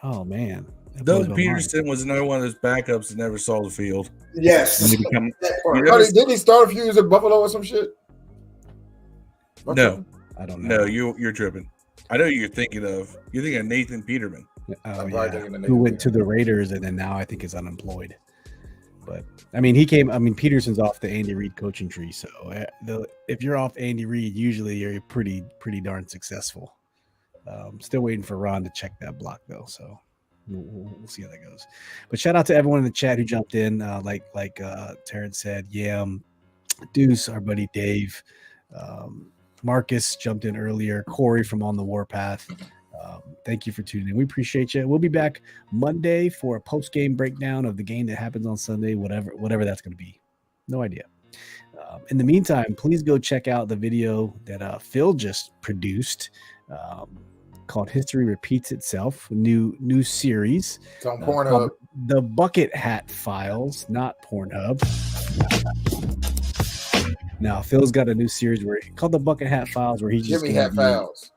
Oh man. Doug Peterson was another one of those backups that never saw the field. Yes. Did he start a few years at Buffalo or some shit? No. I don't know. No, you're tripping. I know you're thinking of Nathan Peterman. Oh, yeah. Who went to the Raiders and then now I think is unemployed. But I mean, Peterson's off the Andy Reid coaching tree. So if you're off Andy Reid, usually you're pretty darn successful. Still waiting for Ron to check that block though. So we'll see how that goes. But shout out to everyone in the chat who jumped in. Like Terrance said, Deuce, our buddy Dave, Marcus jumped in earlier, Corey from On the Warpath. Thank you for tuning in. We appreciate you. We'll be back Monday for a post-game breakdown of the game that happens on Sunday, whatever that's going to be. No idea. In the meantime, please go check out the video that Phil just produced called History Repeats Itself, new series. It's on Pornhub. The Bucket Hat Files, not Pornhub. Now, Phil's got a new series called The Bucket Hat Files where he's just Jimmy Hat Files.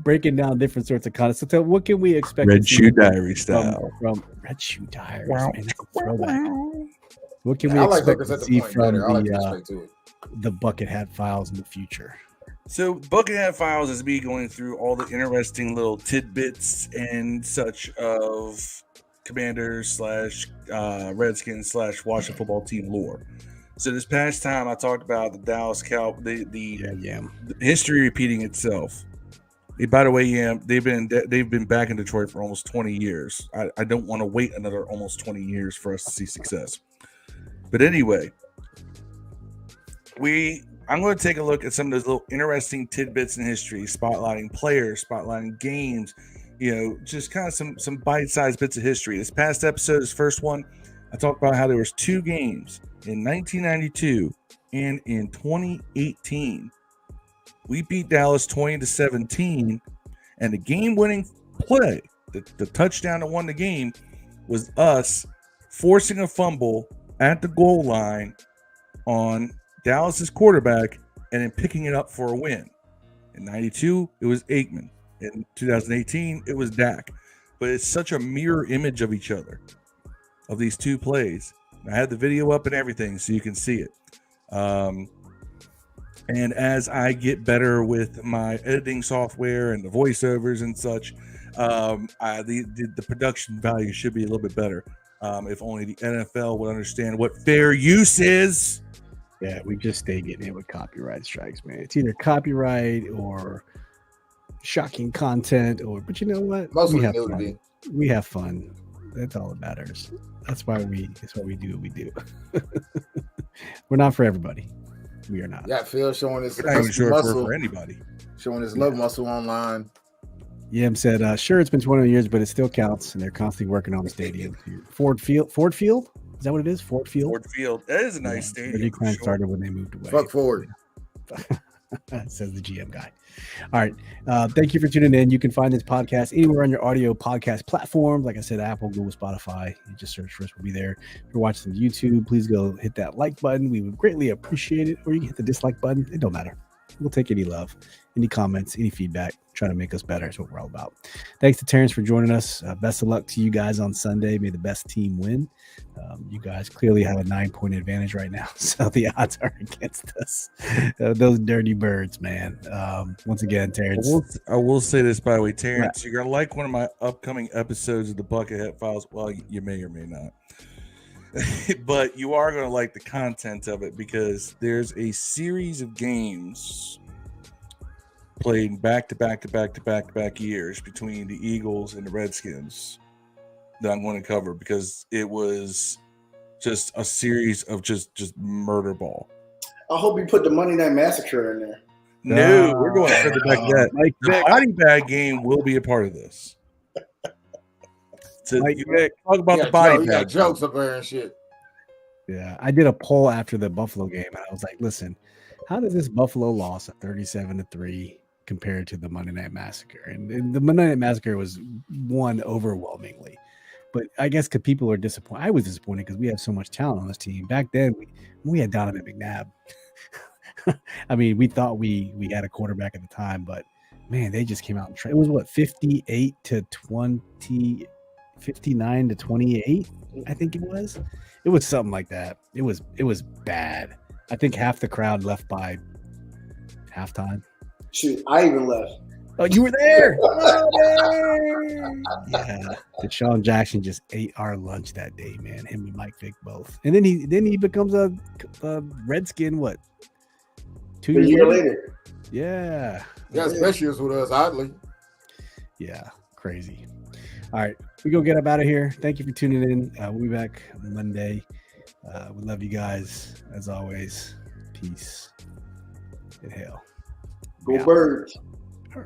Breaking down different sorts of content. So what can we expect? Red Shoe Diary style. From Red Shoe Diary. What can we expect to see from the Bucket Hat Files in the future? So Bucket Hat Files is me going through all the interesting little tidbits and such of Commanders / Redskins / Washington football team lore. So this past time I talked about the Dallas Cowboys, the history repeating itself. By the way, they've been back in Detroit for almost 20 years. I don't want to wait another almost 20 years for us to see success. But anyway, I'm going to take a look at some of those little interesting tidbits in history, spotlighting players, spotlighting games, just kind of some bite-sized bits of history. This past episode, this first one, I talked about how there was 2 games in 1992 and in 2018. We beat Dallas 20-17, and the game-winning play, the touchdown that won the game, was us forcing a fumble at the goal line on Dallas's quarterback and then picking it up for a win. In 92, it was Aikman. In 2018, it was Dak. but it's such a mirror image of each other, of these two plays. I had the video up and everything so you can see it. And as I get better with my editing software and the voiceovers and such, the production value should be a little bit better. If only the NFL would understand what fair use is. Yeah, we just stay getting hit with copyright strikes, man. It's either copyright or shocking content, but you know what? Mostly we have nudity. fun. We have fun. That's all that matters. That's why we do what we do. We're not for everybody. We are not. Yeah, Phil showing his We're not even sure if muscle, we're for anybody. showing his love muscle online. Yam said, sure, it's been 20 years, but it still counts, and they're constantly working on the stadium. Ford Field? Is that what it is? Ford Field? Ford Field. That is a nice stadium. The decline started when they moved away. Fuck Ford. Says the GM guy. All right. Thank you for tuning in. You can find this podcast anywhere on your audio podcast platform. Like I said, Apple, Google, Spotify. You just search for us. We'll be there. If you're watching on YouTube, please go hit that like button. We would greatly appreciate it. Or you can hit the dislike button. It don't matter. We'll take any love, any comments, any feedback. Try to make us better. That's what we're all about. Thanks to Terrance for joining us. Best of luck to you guys on Sunday. May the best team win. You guys clearly have a 9-point advantage right now, so the odds are against us. Those dirty birds, man. Once again, Terrance. I will say this, by the way, Terrance, you're going to like one of my upcoming episodes of the Buckethead Files. Well, you may or may not. But you are going to like the content of it because there's a series of games played back to back years between the Eagles and the Redskins that I'm going to cover because it was just a series of just murder ball. I hope you put the Monday Night Massacre in there. No, we're going further back than that. Mike The body bag game will be a part of this. So Mike you talk about the body You got bag. jokes up there and shit. Yeah, I did a poll after the Buffalo game, and I was like, listen, how does this Buffalo loss of 37-3 compared to the Monday Night Massacre? And the Monday Night Massacre was won overwhelmingly. But I guess because people are disappointed. I was disappointed because we have so much talent on this team. Back then, we had Donovan McNabb. I mean, we thought we had a quarterback at the time, but man, they just came out and it was what 58-20, 59-28. I think it was. It was something like that. It was bad. I think half the crowd left by halftime. Shoot, I even left. Oh, you were there. Yeah. Deshaun Jackson just ate our lunch that day, man. Him and Mike Vick both. And then he becomes a Redskin, what? 2 A years year later. Yeah. Yeah, especially with us, oddly. Yeah. Crazy. All right. We go get up out of here. Thank you for tuning in. We'll be back Monday. We love you guys. As always, peace and hell. Go Birds. Yeah.